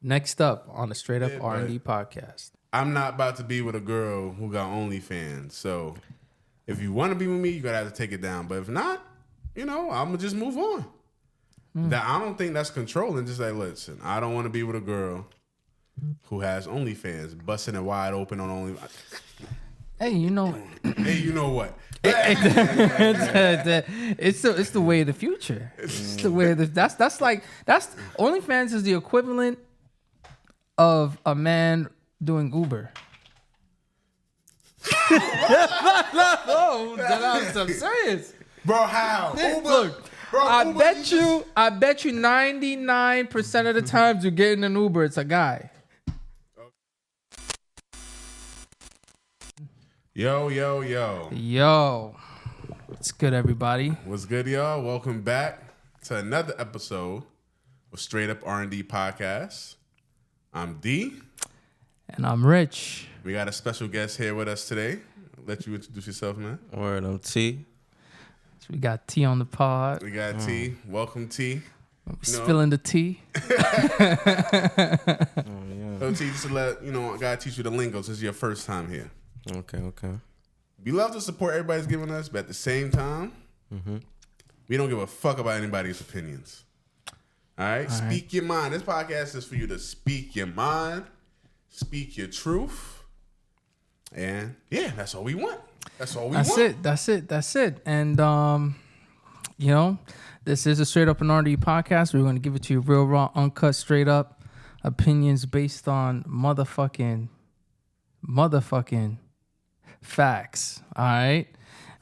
Next up on the Straight Up R&D podcast. I'm not about to be with a girl who got OnlyFans. So if you want to be with me, you gotta have to take it down. But if not, I'm gonna just move on. That I don't think that's controlling. Just like, listen, I don't want to be with a girl who has OnlyFans, busting it wide open on OnlyFans. Hey, you know. Hey, you know what? It's the way of the future. It's the way of that's OnlyFans is the equivalent of a man doing Uber. No, I'm serious, bro. How Uber? Look, bro, I bet you 99% of the times you're getting an Uber, it's a guy. Yo. What's good, everybody? What's good, y'all? Welcome back to another episode of Straight Up R&D Podcast. I'm D. And I'm Rich. We got a special guest here with us today. I'll let you introduce yourself, man. Word, I'm T. So we got T on the pod. We got T. Welcome, T. Spilling the tea. So T, just to let I gotta teach you the lingo since it's your first time here. Okay. We love the support everybody's giving us, but at the same time, we don't give a fuck about anybody's opinions. All right? Speak your mind. This podcast is for you to speak your mind, speak your truth, and yeah, that's all we want. That's it. And this is a Straight Up and R&D podcast. We're going to give it to you real raw, uncut, straight up opinions based on motherfucking facts. All right.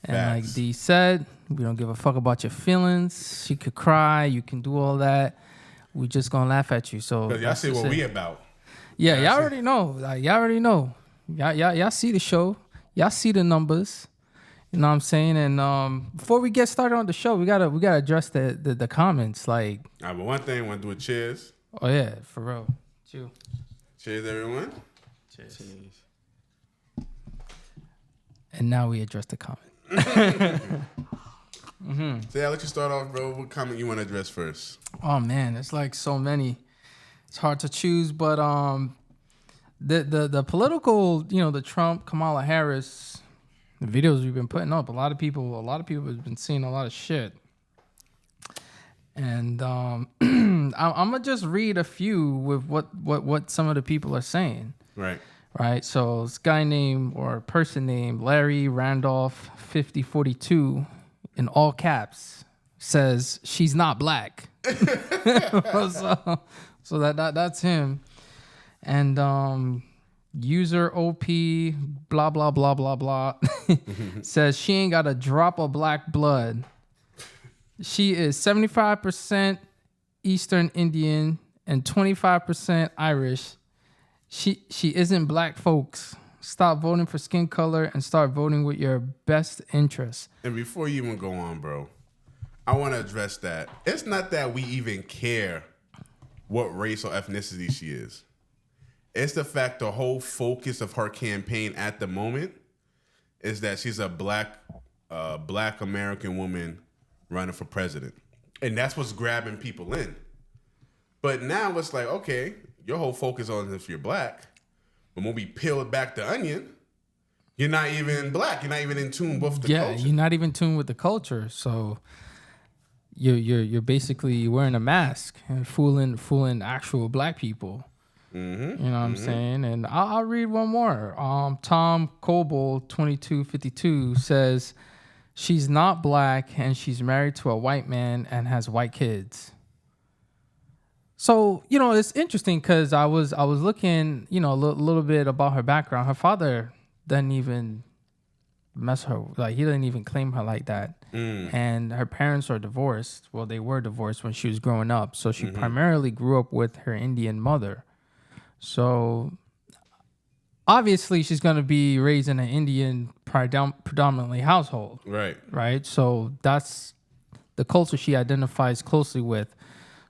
And facts. Like D said, we don't give a fuck about your feelings. She could cry. You can do all that. We just gonna laugh at you. So y'all see what we about. Yeah, y'all already know. Y'all already know. Y'all see the show. Y'all see the numbers. You know what I'm saying? And before we get started on the show, we gotta address the comments. Like, all right, but one thing, want to do a cheers. Oh yeah, for real. Cheers, everyone. Cheers. And now we address the comment. So I'll let you start off, bro. What comment you want to address first? Oh man, it's like so many. It's hard to choose, but the political, the Trump, Kamala Harris, the videos we've been putting up, a lot of people have been seeing a lot of shit. And I'm gonna just read a few with what some of the people are saying. Right. So this guy named or person named Larry Randolph 5042 in all caps says she's not black. so that's him. And user OP blah blah blah blah blah says she ain't got a drop of black blood. She is 75% Eastern Indian and 25% Irish. She isn't black, folks. Stop voting for skin color and start voting with your best interests. And before you even go on, bro, I want to address that. It's not that we even care what race or ethnicity she is. It's the fact the whole focus of her campaign at the moment is that she's a black American woman running for president. And that's what's grabbing people in. But now it's like, okay, your whole focus on if you're black, but when we peel back the onion, you're not even black. You're not even in tune with the culture. Yeah, you're not even in tune with the culture. So you're basically wearing a mask and fooling actual black people. You know what I'm saying? And I'll read one more. Tom Coble 2252 says she's not black and she's married to a white man and has white kids. So, it's interesting because I was looking, a little bit about her background. Her father doesn't even mess her, like he doesn't even claim her like that. And her parents are divorced. Well, they were divorced when she was growing up. So she primarily grew up with her Indian mother. So obviously she's going to be raised in an Indian predominantly household. Right. So that's the culture she identifies closely with.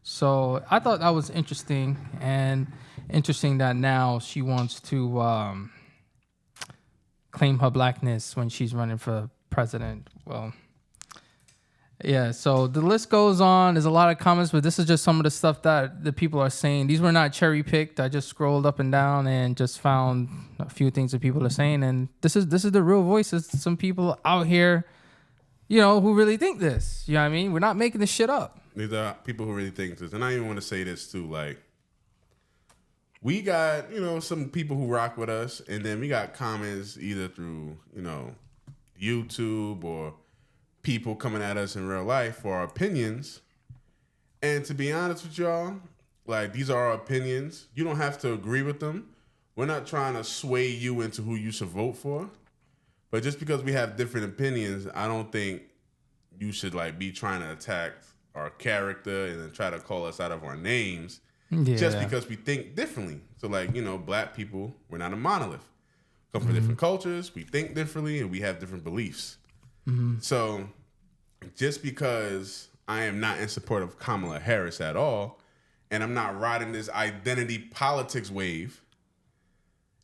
So I thought that was interesting, and interesting that now she wants to claim her blackness when she's running for president. Well, Yeah, so the list goes on. There's a lot of comments, but this is just some of the stuff that the people are saying. These were not cherry picked. I just scrolled up and down and just found a few things that people are saying, and this is the real voices. Some people out here, who really think this. You know what I mean? We're not making this shit up. These are people who really think this, and I even want to say this too. Like, we got some people who rock with us, and then we got comments either through YouTube or people coming at us in real life for our opinions. And to be honest with y'all, like, these are our opinions. You don't have to agree with them. We're not trying to sway you into who you should vote for. But just because we have different opinions, I don't think you should be trying to attack our character and then try to call us out of our names just because we think differently. So black people, we're not a monolith. Come from different cultures, we think differently, and we have different beliefs. So just because I am not in support of Kamala Harris at all, and I'm not riding this identity politics wave,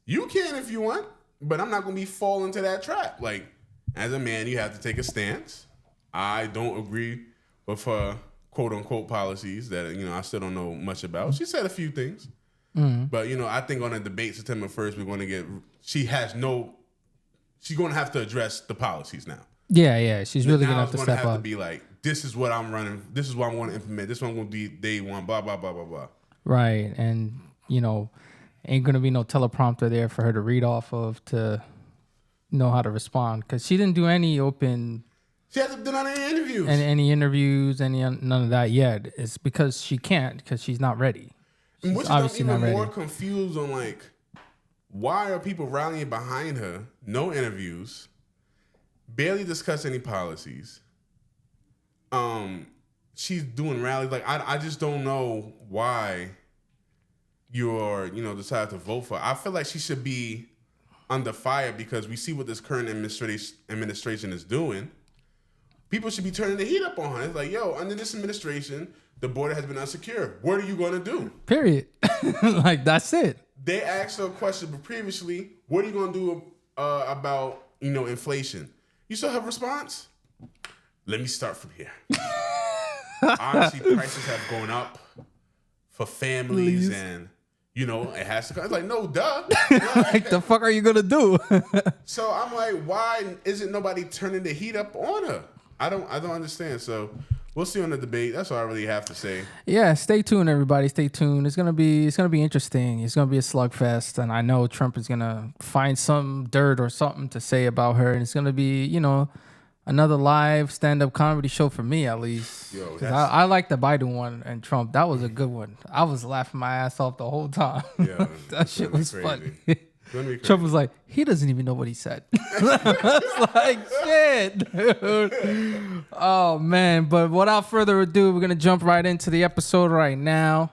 you can if you want, but I'm not going to be falling into that trap. Like, as a man, you have to take a stance. I don't agree with her quote-unquote policies that, I still don't know much about. She said a few things. But, I think on the debate September 1st, we're going to get... she's going to have to address the policies now. Yeah. She's really going to have to step up. Now it's going to have to be like, this is what I'm running. This is what I'm going to implement. This one will be day one, blah, blah, blah, blah, blah. Right. And, ain't going to be no teleprompter there for her to read off of to know how to respond. Because she didn't do any open... She hasn't done any interviews. Any interviews, none of that yet. It's because she can't, because she's not ready. She's which is even more confused on, why are people rallying behind her? No interviews. Barely discuss any policies. She's doing rallies. I just don't know why you're, decided to vote for her. I feel like she should be under fire because we see what this current administration is doing. People should be turning the heat up on her. It's like, yo, under this administration, the border has been unsecure. What are you going to do? Period. That's it. They asked her a question previously. What are you going to do about, inflation? You saw her response? Let me start from here. Honestly, prices have gone up for families and, it has to come. It's like, no, duh. The fuck are you going to do? So I'm like, why isn't nobody turning the heat up on her? I don't understand. So we'll see on the debate. That's all I really have to say. Yeah, stay tuned, everybody. Stay tuned. It's gonna be interesting. It's gonna be a slugfest, and I know Trump is gonna find some dirt or something to say about her, and it's gonna be, another live stand-up comedy show for me at least. Yo, I like the Biden one and Trump. That was a good one. I was laughing my ass off the whole time. Yeah, that shit was funny. Trump was like, he doesn't even know what he said. It's like, shit, dude. Oh, man. But without further ado, we're going to jump right into the episode right now.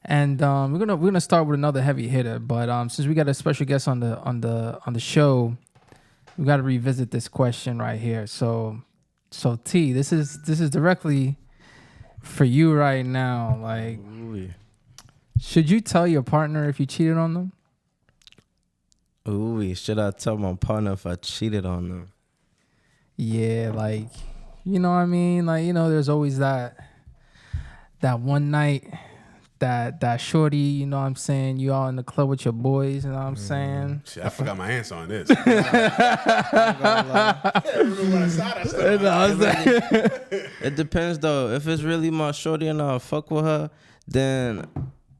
And we're gonna start with another heavy hitter. But since we got a special guest on the show, we got to revisit this question right here. So T, this is directly for you right now. Like, should you tell your partner if you cheated on them? Ooh, should I tell my partner if I cheated on them? Yeah, you know what I mean? There's always that one night, that shorty, you know what I'm saying? You all in the club with your boys, you know what I'm saying? Shit, I forgot my answer on this. It depends, though. If it's really my shorty and I fuck with her, then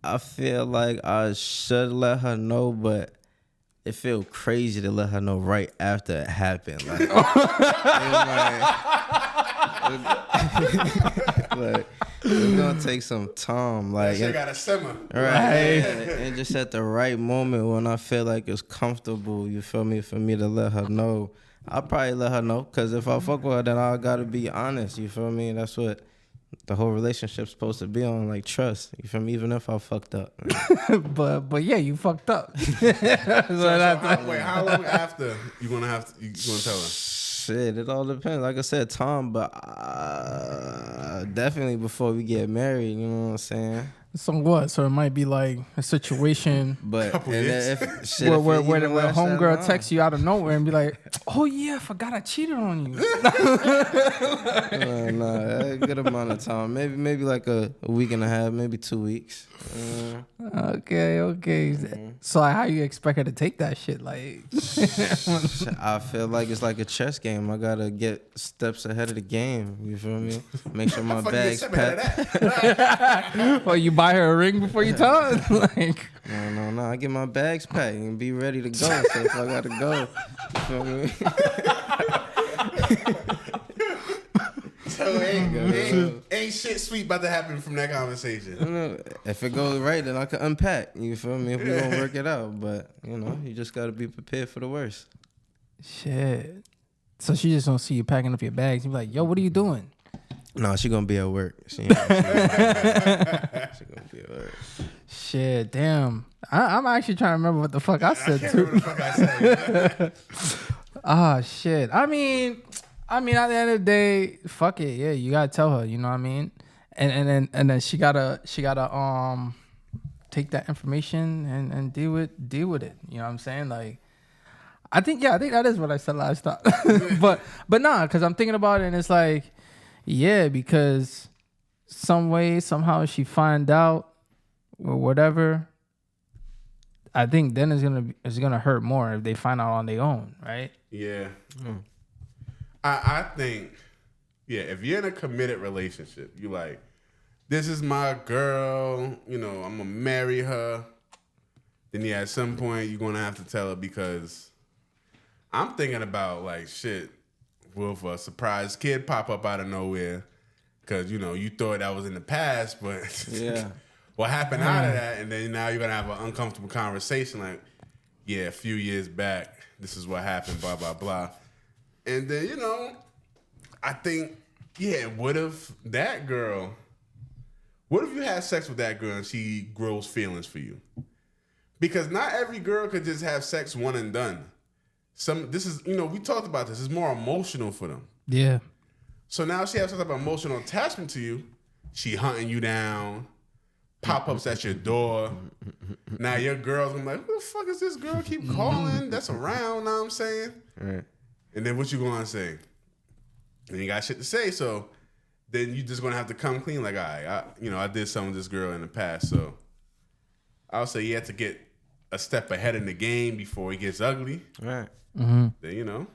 I feel like I should let her know, but it feel crazy to let her know right after it happened. It's gonna take some time. That shit gotta simmer. Right. And just at the right moment when I feel like it's comfortable, you feel me, for me to let her know. I'll probably let her know, because if I fuck with her, then I gotta be honest, you feel me? That's what the whole relationship's supposed to be on, like, trust. You feel me? Even if I fucked up. but yeah, you fucked up. Wait, how long after you gonna tell her? Shit, it all depends. Like I said, time, but definitely before we get married, you know what I'm saying? So what? So it might be like a situation But Couple and years. if shit, where if it even lasts that homegirl long. texts you out of nowhere and be like, "Oh yeah, I forgot I cheated on you." Nah, a good amount of time. Maybe like a week and a half, maybe 2 weeks. Okay. So like, how you expect her to take that shit? Like, I feel like it's like a chess game. I gotta get steps ahead of the game. You feel me? Make sure my Fuck, bag's get something out of packed. that. well, you buy her a ring before you tell her. Like, No. I get my bags packed and be ready to go. So if I gotta go, you feel me? So ain't shit sweet about to happen from that conversation. If it goes right, then I can unpack. You feel me? If we gonna work it out, but you just gotta be prepared for the worst. shit. So she just don't see you packing up your bags. You be like, "Yo, what are you doing?" No, she gonna be at work. She gonna be at work. Shit, damn. I'm actually trying to remember what the fuck I said Can't too. remember the fuck I said. Ah, shit. I mean, at the end of the day, fuck it. Yeah, you gotta tell her. You know what I mean? And then she gotta take that information and deal with it. You know what I'm saying? Like, I think that is what I said last time. but nah, because I'm thinking about it and it's like, yeah, because some way somehow she find out or whatever. I think then it's gonna hurt more if they find out on their own, right? Yeah. I think, if you're in a committed relationship, you like, this is my girl, I'm going to marry her. Then, at some point, you're going to have to tell her because I'm thinking about, like, shit, will if a surprise kid pop up out of nowhere because, you thought that was in the past, but Yeah. what happened out of that? And then now you're going to have an uncomfortable conversation like, yeah, a few years back, this is what happened, blah, blah, blah. And then, I think, what if you had sex with that girl and she grows feelings for you? Because not every girl could just have sex one and done. We talked about this, it's more emotional for them. Yeah. So now she has some type of emotional attachment to you. She hunting you down, pop-ups at your door. Now your girl's gonna be like, who the fuck is this girl keep calling that's around, know what I'm saying? Right. And then what you gonna say? And you got shit to say, so then you just gonna have to come clean. Like, all right, I did something with this girl in the past, so I'll say you have to get a step ahead in the game before it gets ugly. Right. Then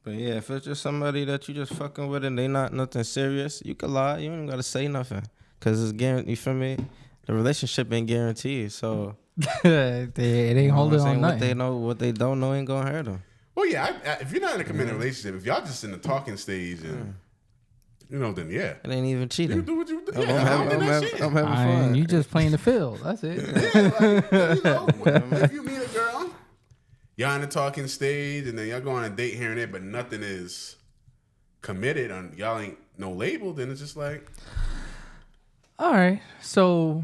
But yeah, if it's just somebody that you just fucking with and they not nothing serious, you can lie. You don't gotta say nothing, cause it's guaranteed. You feel me? The relationship ain't guaranteed, so it ain't holding on nothing. What they don't know ain't gonna hurt them. Well, if you're not in a committed relationship, if y'all just in the talking stage and then It ain't even cheating. you do what you do. I'm having fun. You just playing the field. That's it. If you meet a girl, y'all in the talking stage, and then y'all go on a date here and there, but nothing is committed, and y'all ain't no label, then it's just like, All right. So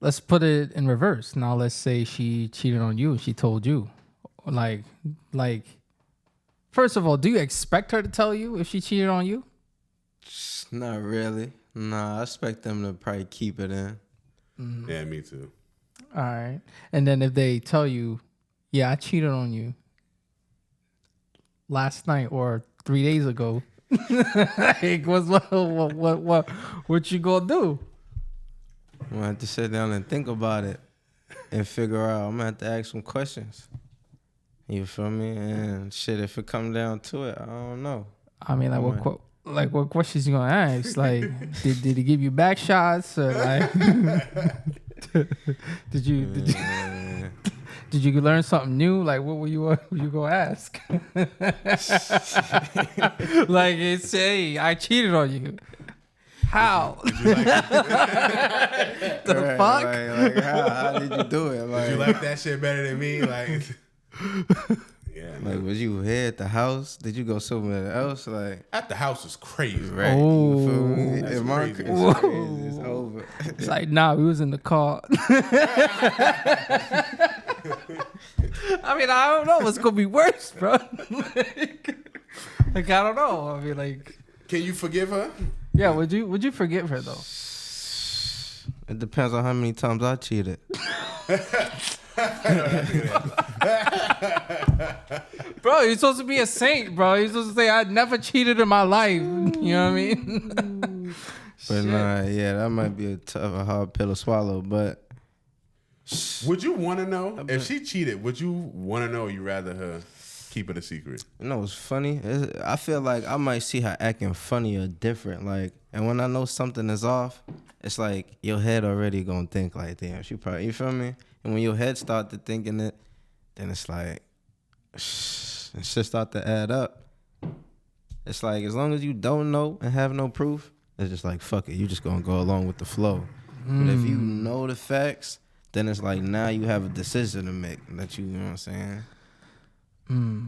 let's put it in reverse. Now let's say she cheated on you and she told you. Like first of all, do you expect her to tell you if she cheated on you? Not really. Nah, I expect them to probably keep it in. yeah, me too. All right. And then if they tell you, yeah, I cheated on you last night or 3 days ago, like, what you gonna do? I'm gonna have to sit down and think about it and figure out. I'm gonna have to ask some questions. You feel me? And shit, if it come down to it, I don't know. I mean, what questions you gonna ask? Like, did he give you back shots or like, did you learn something new? Like, what were you gonna ask? Like, it's hey, I cheated on you. How? Did you like The fuck? Like, how did you do it? Like, did you like that shit better than me? Like, yeah. Like, was you here at the house? Did you go somewhere else? Like, At the house was crazy. right? Oh. You feel me? That's If my crazy. it's crazy, it's over. It's like, nah, we was in the car. I mean, I don't know what's gonna be worse, bro. Like, I don't know. I mean, like, Can you forgive her? yeah, would you forgive her though? It depends on how many times I cheated. Bro, you're supposed to be a saint, bro. You're supposed to say, I never cheated in my life. You know what I mean? But nah, yeah, that might be a hard pill to swallow. But would you want to know if she cheated? Would you want to know? Or you rather her keep it a secret? you know, it's funny. I feel like I might see her acting funny or different. Like, and when I know something is off, it's like your head already gonna think like, damn, she probably. You feel me? And when your head start to thinking it, then it's like, it should start to add up. It's like as long as you don't know and have no proof, it's just like fuck it. You just gonna go along with the flow. But if you know the facts, then it's like now you have a decision to make that you know what I'm saying.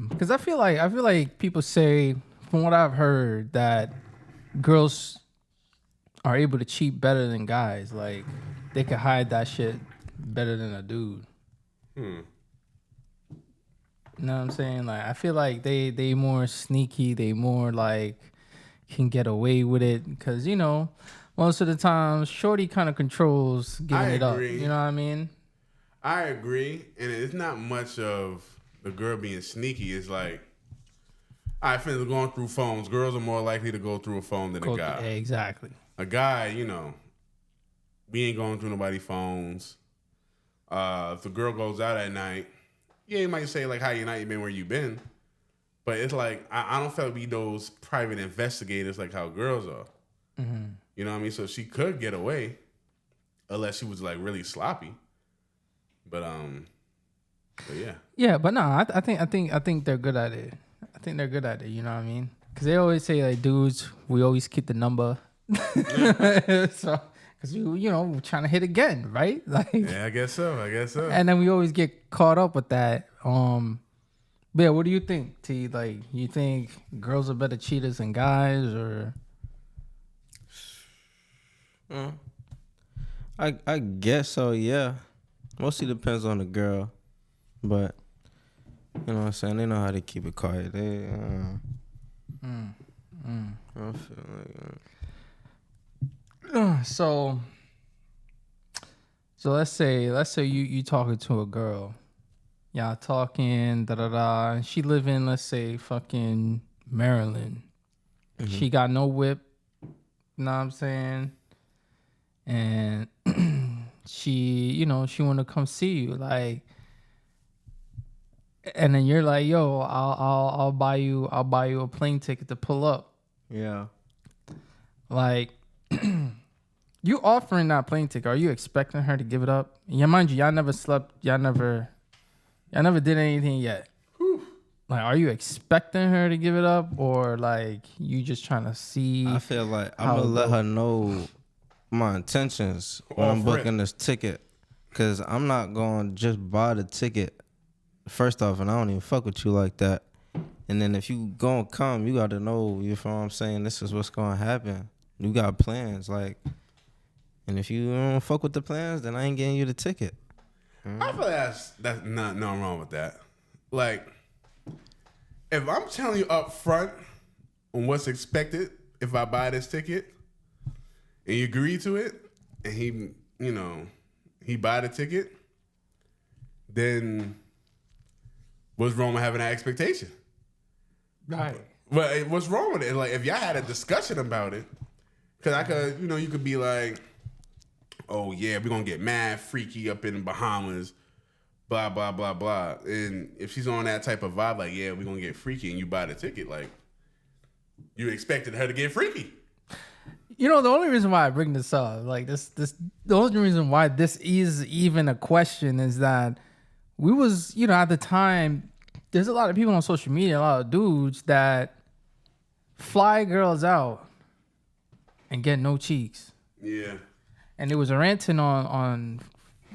Because I feel like people say, from what I've heard, that girls are able to cheat better than guys. Like they can hide that shit better than a dude. You know what I'm saying? Like I feel like they more sneaky. They more like can get away with it because you know most of the time shorty kind of controls giving it up. You know what I mean? I agree, and it's not much of the girl being sneaky. It's like, I think going through phones. Girls are more likely to go through a phone than a guy. Exactly. A guy, you know, we ain't going through nobody's phones. If the girl goes out at night, yeah, you might say like, "How your night been? Where you been?" But it's like I don't feel like we those private investigators like how girls are. You know what I mean? So she could get away, unless she was like really sloppy. But yeah. Yeah, but no, I think they're good at it. I think they're good at it. You know what I mean? Because they always say like, dudes, we always keep the number. So, because you know, we're trying to hit again, right? Like, yeah, I guess so. And then we always get caught up with that. But yeah, what do you think, T? Like, you think girls are better cheaters than guys, or? I guess so. Yeah, mostly depends on the girl, but you know what I'm saying. They know how to keep it quiet. They. I feel like. So let's say you talking to a girl, y'all talking and she live in, let's say, fucking Maryland. She got no whip, you know what I'm saying, and she want to come see you, like, and then you're like, yo, I'll buy you a plane ticket to pull up. Yeah. Like, you offering that plane ticket, are you expecting her to give it up? Yeah, mind you, y'all never slept, y'all never did anything yet. Whew. Like, are you expecting her to give it up, or like you just trying to see? I feel like I'm gonna let her know my intentions when I'm booking this ticket, cause I'm not gonna just buy the ticket. First off, and I don't even fuck with you like that. And then if you gonna come, you gotta know, you feel what I'm saying, this is what's gonna happen. You got plans, like, and if you don't fuck with the plans, then I ain't getting you the ticket. I feel that's nothing wrong with that. Like, if I'm telling you up front on what's expected if I buy this ticket, and you agree to it, and he buy the ticket, then what's wrong with having that expectation? Right. But what's wrong with it? Like, if y'all had a discussion about it, because I could, you could be like, oh yeah, we're gonna get mad freaky up in the Bahamas, blah blah blah blah. And if she's on that type of vibe, like, yeah, we're gonna get freaky, and you buy the ticket, like, you expected her to get freaky. You know, the only reason why I bring this up, like the only reason why this is even a question is that we was, at the time, there's a lot of people on social media, a lot of dudes that fly girls out and get no cheeks. Yeah. And it was ranting on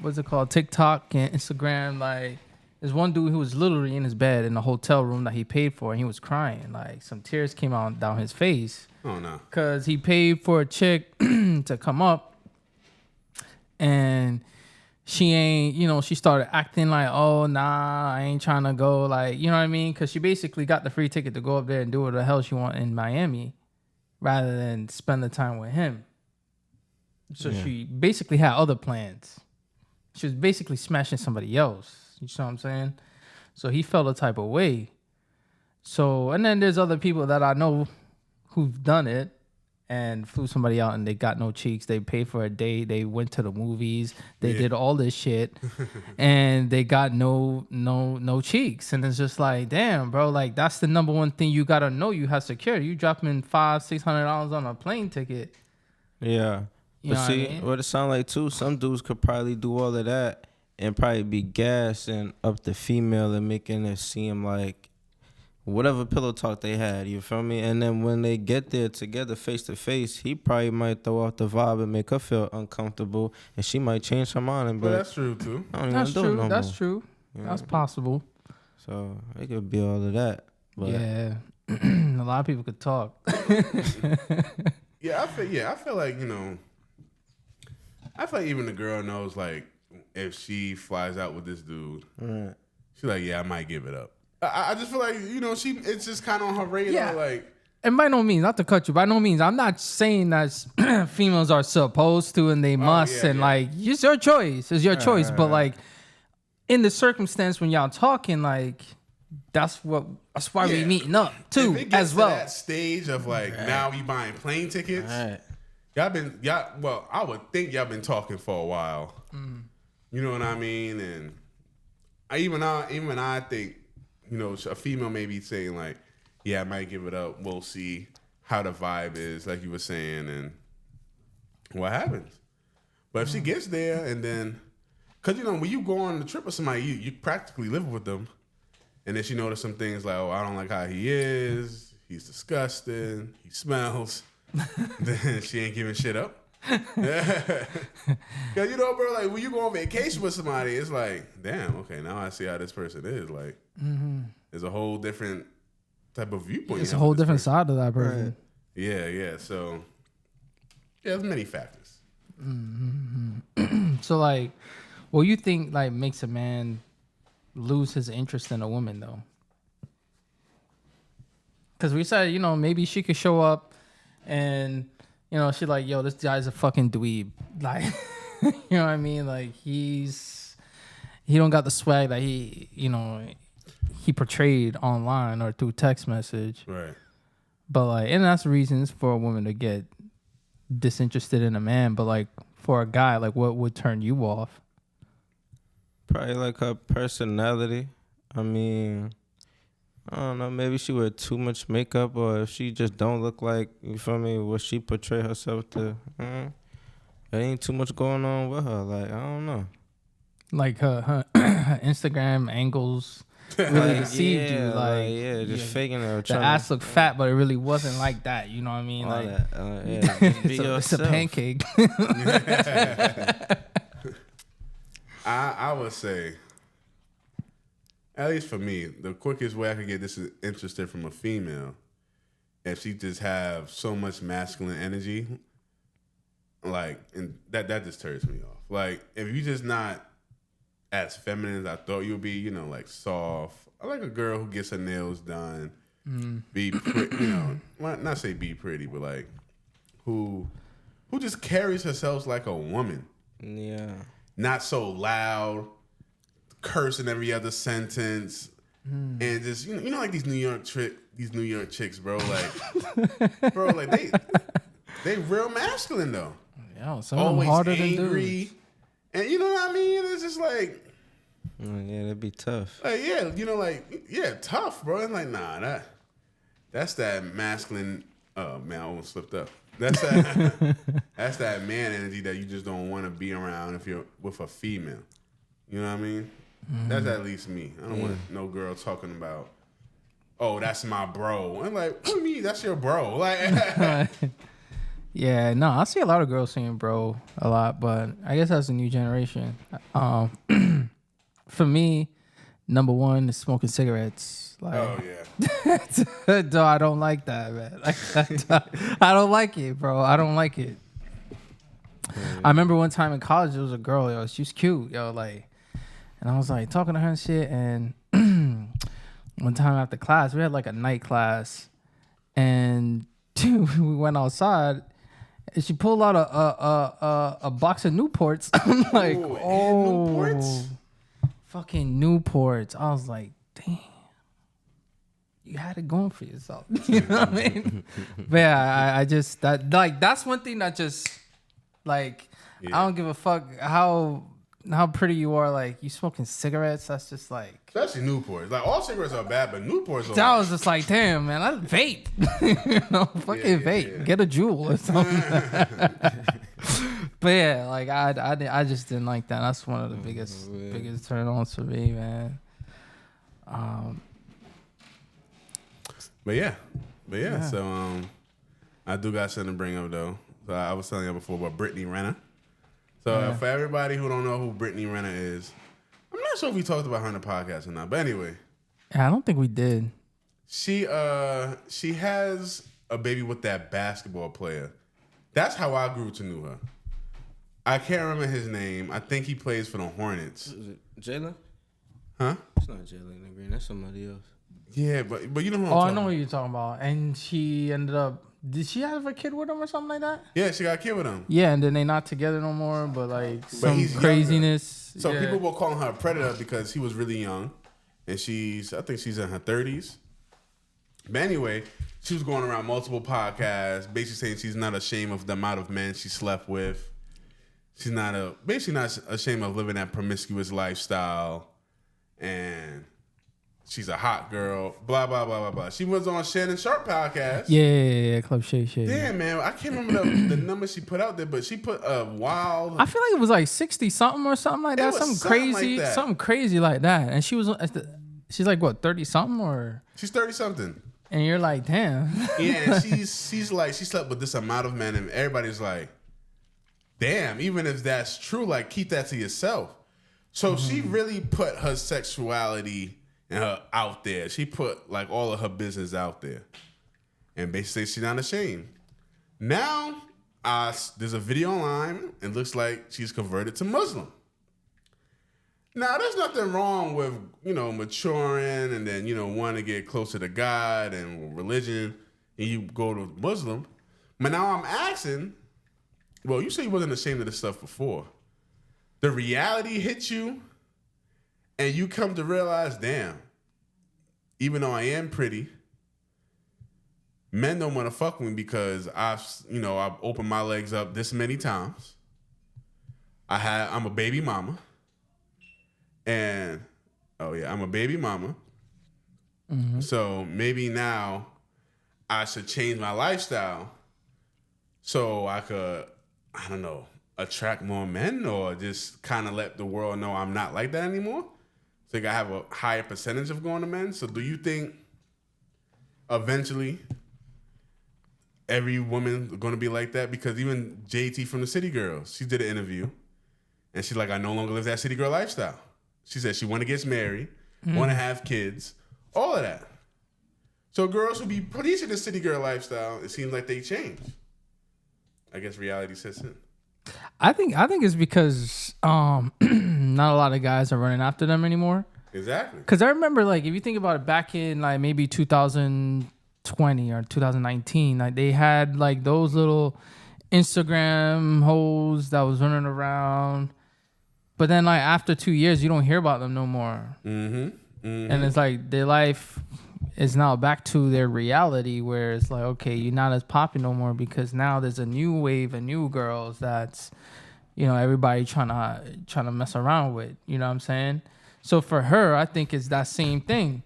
what's it called, TikTok and Instagram. Like, there's one dude who was literally in his bed in a hotel room that he paid for, and he was crying. Like, some tears came out down his face. Oh no. Because he paid for a chick to come up, and she ain't, she started acting like, oh, nah, I ain't trying to go. Like, you know what I mean? Because she basically got the free ticket to go up there and do what the hell she want in Miami rather than spend the time with him. So she basically had other plans. She was basically smashing somebody else. You know what I'm saying? So he felt a type of way. So, and then there's other people that I know who've done it and flew somebody out and they got no cheeks. They paid for a date. They went to the movies. They did all this shit and they got no cheeks. And it's just like, damn, bro, like that's the number one thing you got to know you have security. You dropping $500-$600 on a plane ticket. Yeah. But see, what it sound like too, some dudes could probably do all of that and probably be gassing up the female and making it seem like whatever pillow talk they had, you feel me? And then when they get there together face to face, he probably might throw off the vibe and make her feel uncomfortable, and she might change her mind and be But that's true too. That's true. Yeah. That's possible. So it could be all of that. But yeah. A lot of people could talk. I feel like, I feel like even the girl knows, like, if she flies out with this dude, right. she's like, yeah, I might give it up. I just feel like, it's just kind of on her radar, like. And by no means, not to cut you, by no means, I'm not saying that females are supposed to and they must, like, it's your choice. It's your choice. But, like, in the circumstance when y'all talking, like, that's why we meeting up, too, if it gets as well. To that stage of, like, now we buying plane tickets. Right. I would think y'all been talking for a while. You know what I mean? And I think, a female may be saying like, yeah, I might give it up. We'll see how the vibe is, like you were saying, and what happens. But if she gets there and then, because, when you go on the trip with somebody, you practically live with them. And then she noticed some things like, oh, I don't like how he is. He's disgusting. He smells. Then she ain't giving shit up. Because, bro, like, when you go on vacation with somebody, it's like, damn, okay, now I see how this person is. Like, there's a whole different type of viewpoint. It's a whole different side of that person. Right. Yeah. So, there's many factors. So, like, what you think, like, makes a man lose his interest in a woman, though? Because we said, maybe she could show up and, she like, yo, this guy's a fucking dweeb. Like, you know what I mean? Like, he don't got the swag that he portrayed online or through text message. Right. But, like, and that's reasons for a woman to get disinterested in a man. But, like, for a guy, like, what would turn you off? Probably like her personality. I mean, I don't know, maybe she wear too much makeup, or if she just don't look like, you feel me, what she portray herself to. There ain't too much going on with her. Like, I don't know. Like her Instagram angles really deceived you. Like, just faking it. The ass looked fat, but it really wasn't like that. You know what I mean? All like, that. Just be it's a pancake. I would say, at least for me, the quickest way I could get disinterested from a female, if she just have so much masculine energy, like, and that just turns me off. Like, if you just not as feminine as I thought you'd be, like soft. I like a girl who gets her nails done, be pretty, well, not say be pretty, but like who just carries herself like a woman. Yeah. Not so loud, cursing every other sentence, and just like these New York chicks, bro. Like, they real masculine though. Yeah, some of them harder than dudes. And you know what I mean? It's just like, yeah, that'd be tough. Like, tough, bro. It's like, nah, that's that masculine. Oh man, I almost slipped up. That's that man energy that you just don't want to be around if you're with a female. You know what I mean? That's at least me. I don't want no girl talking about, oh, that's my bro. I'm like, what do you mean that's your bro? Like, yeah, no, I see a lot of girls saying bro a lot, but I guess that's a new generation. For me, number one is smoking cigarettes. Like, oh yeah. No, I don't like that, man. I don't like it, bro. I don't like it. I remember one time in college, there was a girl, yo, she was cute, yo, like, and I was like talking to her and shit. And one time after class, we had like a night class, and we went outside, And she pulled out a box of Newports. I'm like, Ooh, oh, Newports? fucking Newports. I was like, damn. You had it going for yourself. You know what I mean? But yeah, I just that's one thing that just like I don't give a fuck how pretty you are. Like you smoking cigarettes, that's just like especially Newports. Like all cigarettes are bad, but Newports are. That was just like, damn man, I vape. You know, fucking vape. Yeah. Get a Juul or something. But yeah, like I just didn't like that. That's one of the biggest turn ons for me, man. But yeah. So I do got something to bring up though. So I was telling you before about Brittany Renner. So for everybody who don't know who Brittany Renner is, I'm not sure if we talked about her on the podcast or not. But anyway, yeah, I don't think we did. She has a baby with that basketball player. That's how I grew to know her. I can't remember his name. I think he plays for the Hornets. Is it Jalen? Huh? It's not Jalen Green. That's somebody else. Yeah, but you know who I'm I talking know about. what you're talking about. And she ended up. Did she have a kid with him or something like that? Yeah, she got a kid with him. Yeah, and then they not together no more. But like some he's craziness. So yeah. people were calling her a predator because he was really young, and I think she's in her 30s. But anyway, she was going around multiple podcasts, basically saying she's not ashamed of the amount of men she slept with. She's basically not ashamed of living that promiscuous lifestyle, and she's a hot girl. Blah blah blah blah blah. She was on Shannon Sharp podcast. Yeah, Club Shay Shay. Damn, man, I can't remember the number she put out there, but she put a wild. I feel like it was like 60 something or something like that. Something crazy like that. And she was she's like what 30 something or She's 30 something. And you're like, damn. Yeah, she's like she slept with this amount of men, and everybody's like, damn. Even if that's true, like keep that to yourself. So she really put her sexuality and her out there. She put like all of her business out there, and basically she's not ashamed. Now, there's a video online. It looks like she's converted to Muslim. Now, there's nothing wrong with, maturing and then, wanting to get closer to God and religion, and you go to Muslim. But now I'm asking, well, you say you wasn't ashamed of this stuff before. The reality hits you, and you come to realize, damn, even though I am pretty, men don't want to fuck with me because I've opened my legs up this many times. I'm a baby mama. And, I'm a baby mama. Mm-hmm. So maybe now I should change my lifestyle so I could, I don't know, attract more men or just kind of let the world know I'm not like that anymore. So I have a higher percentage of going to men. So do you think eventually every woman is going to be like that? Because even JT from the City Girls, she did an interview and she's like, I no longer live that city girl lifestyle. She said she want to get married, want to have kids, all of that. So girls who be preaching the city girl lifestyle, it seems like they change. I guess reality sets in. I think it's because not a lot of guys are running after them anymore. Exactly. Because I remember, like, if you think about it, back in like maybe 2020 or 2019, like they had like those little Instagram hoes that was running around. But then, like, after 2 years, you don't hear about them no more. Mm-hmm. Mm-hmm. And it's like their life is now back to their reality where it's like, okay, you're not as popping no more because now there's a new wave of new girls that's, everybody trying to mess around with. You know what I'm saying? So for her, I think it's that same thing.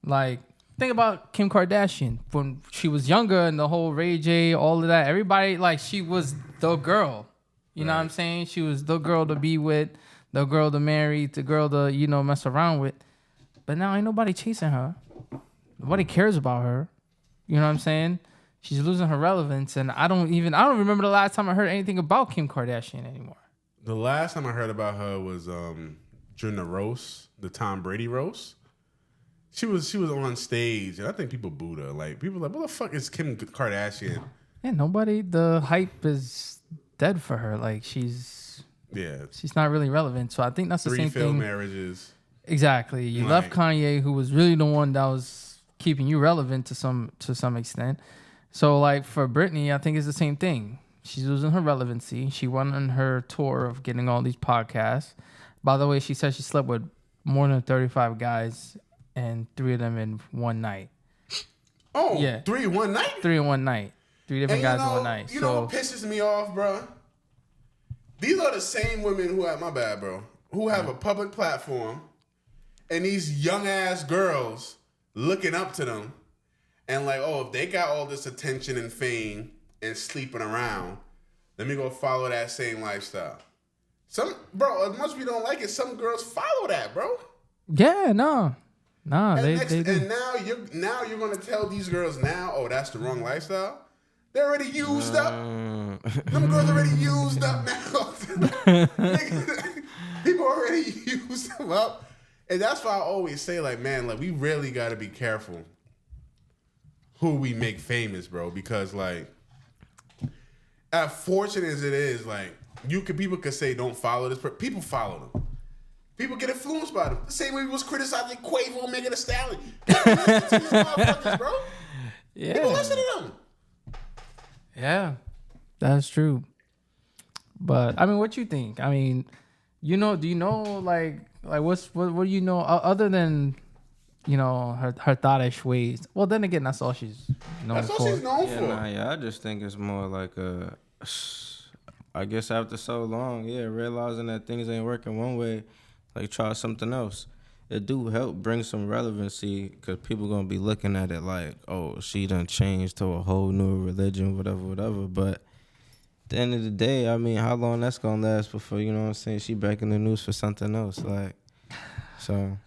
Like, think about Kim Kardashian. When she was younger and the whole Ray J, all of that, everybody, like, she was the girl. You know what I'm saying? She was the girl to be with. The girl to marry, the girl to, mess around with. But now ain't nobody chasing her. Nobody cares about her. You know what I'm saying? She's losing her relevance. And I don't remember the last time I heard anything about Kim Kardashian anymore. The last time I heard about her was during the roast, the Tom Brady roast. She was on stage, and I think people booed her. Like, people were like, what the fuck is Kim Kardashian? Yeah, the hype is dead for her. Like, she's not really relevant. So I think that's the same thing. 3 failed marriages. Exactly. You left Kanye, who was really the one that was keeping you relevant to some extent. So like for Britney, I think it's the same thing. She's losing her relevancy. She went on her tour of getting all these podcasts. By the way, she said she slept with more than 35 guys and 3 of them in one night. Oh, yeah. 3 in one night? 3 in one night. 3 different guys in one night. You know what pisses me off, bro? These are the same women who have, my bad, bro, who have a public platform and these young ass girls looking up to them and like, oh, if they got all this attention and fame and sleeping around, let me go follow that same lifestyle. Bro, as much as we don't like it, some girls follow that, bro. Yeah, no. Nah, and they do. And now you're gonna tell these girls now, oh, that's the wrong lifestyle. They're already used up. Them girls already used up now. People already used them up. And that's why I always say, like, man, like, we really gotta be careful who we make famous, bro. Because, like, as fortunate as it is, like, people could say don't follow this, but people follow them. People get influenced by them. The same way we was criticizing Quavo and Megan Thee Stallion. People listen to these motherfuckers, bro. Yeah. People listen to them. Yeah, that's true. But I mean, what you think? I mean, do you know like what do you know other than, you know, her thottish ways? Well, then again, that's all she's known for. That's all she's known for. I just think it's more like I guess after so long, realizing that things ain't working one way, like try something else. It do help bring some relevancy because people gonna be looking at it like, oh, she done changed to a whole new religion, whatever. But at the end of the day, I mean, how long that's gonna last before, you know what I'm saying, she back in the news for something else, like, so.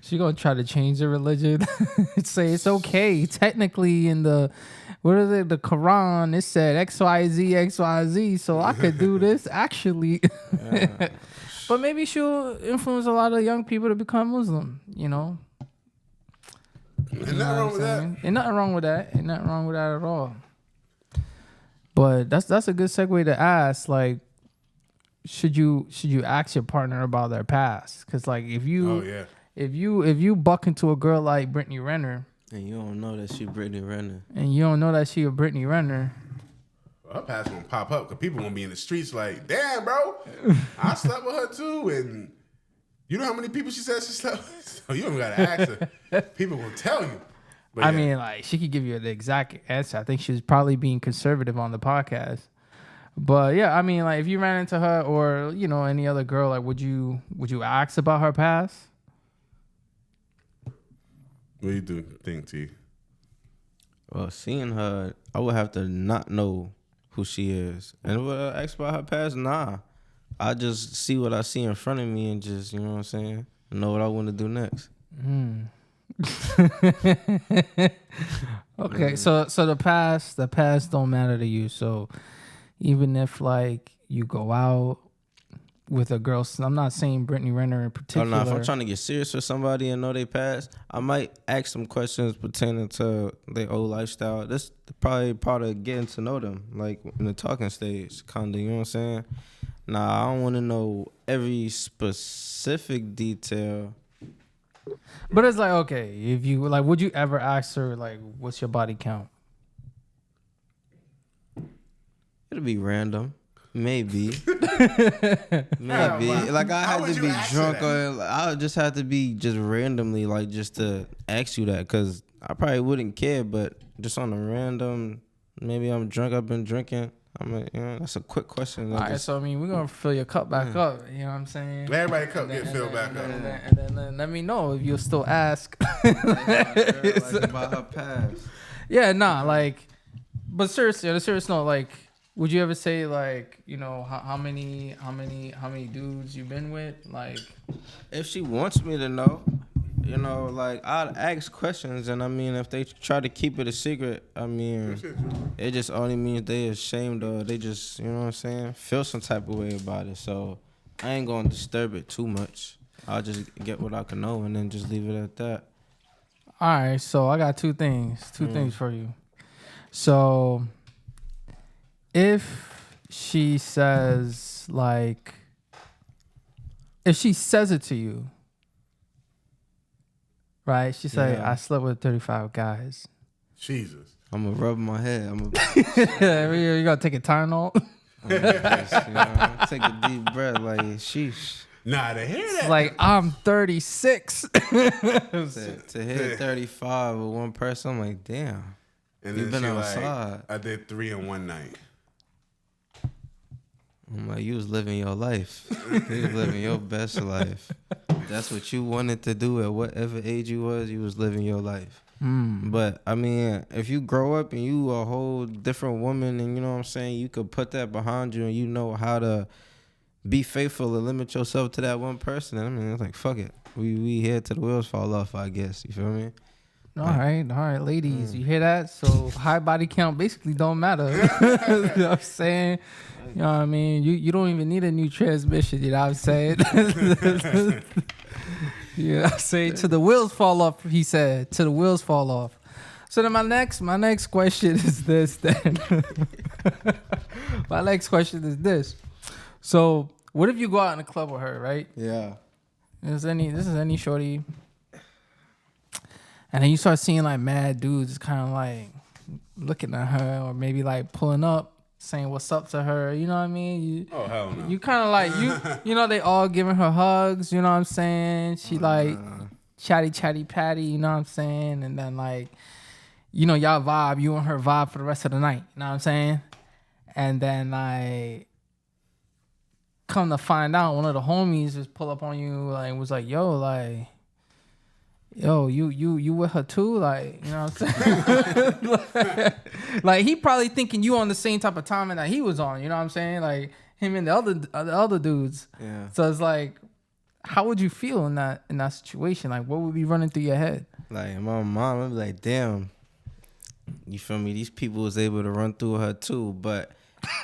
She gonna try to change the religion. Say it's okay. Technically, in the the Quran, it said XYZ, so I could do this actually. Yeah. But maybe she'll influence a lot of young people to become Muslim, you know. Ain't nothing wrong with that. Ain't nothing wrong with that. Ain't nothing wrong with that at all. But that's a good segue to ask, like, should you ask your partner about their past? Because like if you buck into a girl like Brittany Renner and you don't know that she Brittany Renner, a Brittany Renner, her past gonna pop up because people gonna be in the streets like, damn, bro, I slept with her too, and you know how many people she said she slept with? So you don't gotta ask her. People gonna tell you. But I mean, like, she could give you the exact answer. I think she was probably being conservative on the podcast. But yeah, I mean, like, if you ran into her or, you know, any other girl, like, would you ask about her past? What do you think, T? Well, seeing her, I would have to not know who she is. And would I ask about her past? Nah. I just see what I see in front of me and just, you know what I'm saying, know what I want to do next. Okay, so the past don't matter to you. So even if, like, you go out with a girl, I'm not saying Brittany Renner in particular. Oh, no, if I'm trying to get serious with somebody and know they past, I might ask some questions pertaining to their old lifestyle. This probably part of getting to know them, like in the talking stage, kind of, you know what I'm saying? Nah, I don't want to know every specific detail. But it's like, okay, if you, like, would you ever ask her, like, what's your body count? It'll be random. Maybe. Like, I had to be drunk or I would just have to be just randomly, like, just to ask you that, because I probably wouldn't care, but just on a random, maybe I'm drunk, I've been drinking. That's a quick question. All right, so I mean, we're gonna fill your cup back up. You know what I'm saying? Everybody cup get filled back up. And then let me know if you'll still ask. Like, about her past. Yeah, nah, like, but seriously, on a serious note, like, would you ever say, like, you know, how many dudes you been with? Like, if she wants me to know, you know, like, I'd ask questions, and I mean, if they try to keep it a secret, I mean, it just only means they ashamed or they just, you know what I'm saying, feel some type of way about it. So I ain't gonna disturb it too much. I'll just get what I can know and then just leave it at that. All right, so I got two things for you. So if she says, like, if she says it to you, right? She's like, I slept with 35 guys. Jesus. I'm gonna rub my head. You gotta take a Tylenol. Take a deep breath, like sheesh. Nah, to hear that. It's like I'm 36. To hit 35 with one person, I'm like, damn. And you then been she outside. like, I did 3 in one night. I'm like, you was living your life. You was living your best life. That's what you wanted to do at whatever age you was living your life. But, I mean, if you grow up and you a whole different woman and, you know what I'm saying, you could put that behind you and you know how to be faithful and limit yourself to that one person. I mean, it's like, fuck it. We here till the wheels fall off, I guess. You feel me? All right, ladies, you hear that? So high body count basically don't matter. You know what I'm saying? You know what I mean? You don't even need a new transmission, you know what I'm saying? You know what I'm saying? Till the wheels fall off, he said. Till the wheels fall off. So then my next question is this then. My next question is this. So what if you go out in a club with her, right? Yeah. This is any shorty. And then you start seeing like mad dudes kind of like looking at her or maybe like pulling up, saying what's up to her. You know what I mean? Oh, hell no. You kind of like, you know, they all giving her hugs. You know what I'm saying? She like chatty patty. You know what I'm saying? And then like, you know, y'all vibe. You and her vibe for the rest of the night. You know what I'm saying? And then like, come to find out, one of the homies just pull up on you like was like, yo, you with her too? Like, you know what I'm saying? like he probably thinking you on the same type of timing that he was on, you know what I'm saying? Like him and the other dudes. Yeah. So it's like, how would you feel in that situation? Like what would be running through your head? Like my mom would be like, damn, you feel me? These people was able to run through her too. But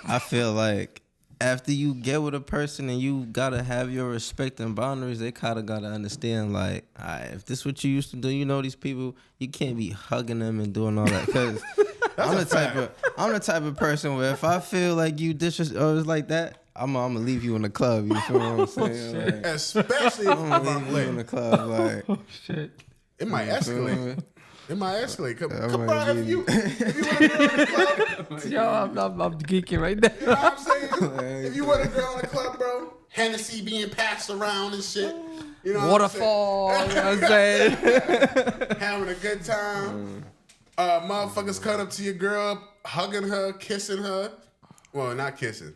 I feel like after you get with a person and you gotta have your respect and boundaries, they kind of gotta understand, like, all right, if this what you used to do, you know, these people, you can't be hugging them and doing all that. Because I'm the type of person where if I feel like you disrespect like that, I'm gonna leave you in the club. You feel what I'm saying? Like, especially if I'm gonna leave you in the club. Like, oh shit, it might escalate. It might escalate. Come on, if you want to go in the club, yo, I'm geeking right now. You know what I'm saying? If you want to go in the club, bro, Hennessy being passed around and shit. You know Waterfall, you know what I'm saying? Having a good time. Motherfuckers cut up to your girl, hugging her, kissing her. Well, not kissing,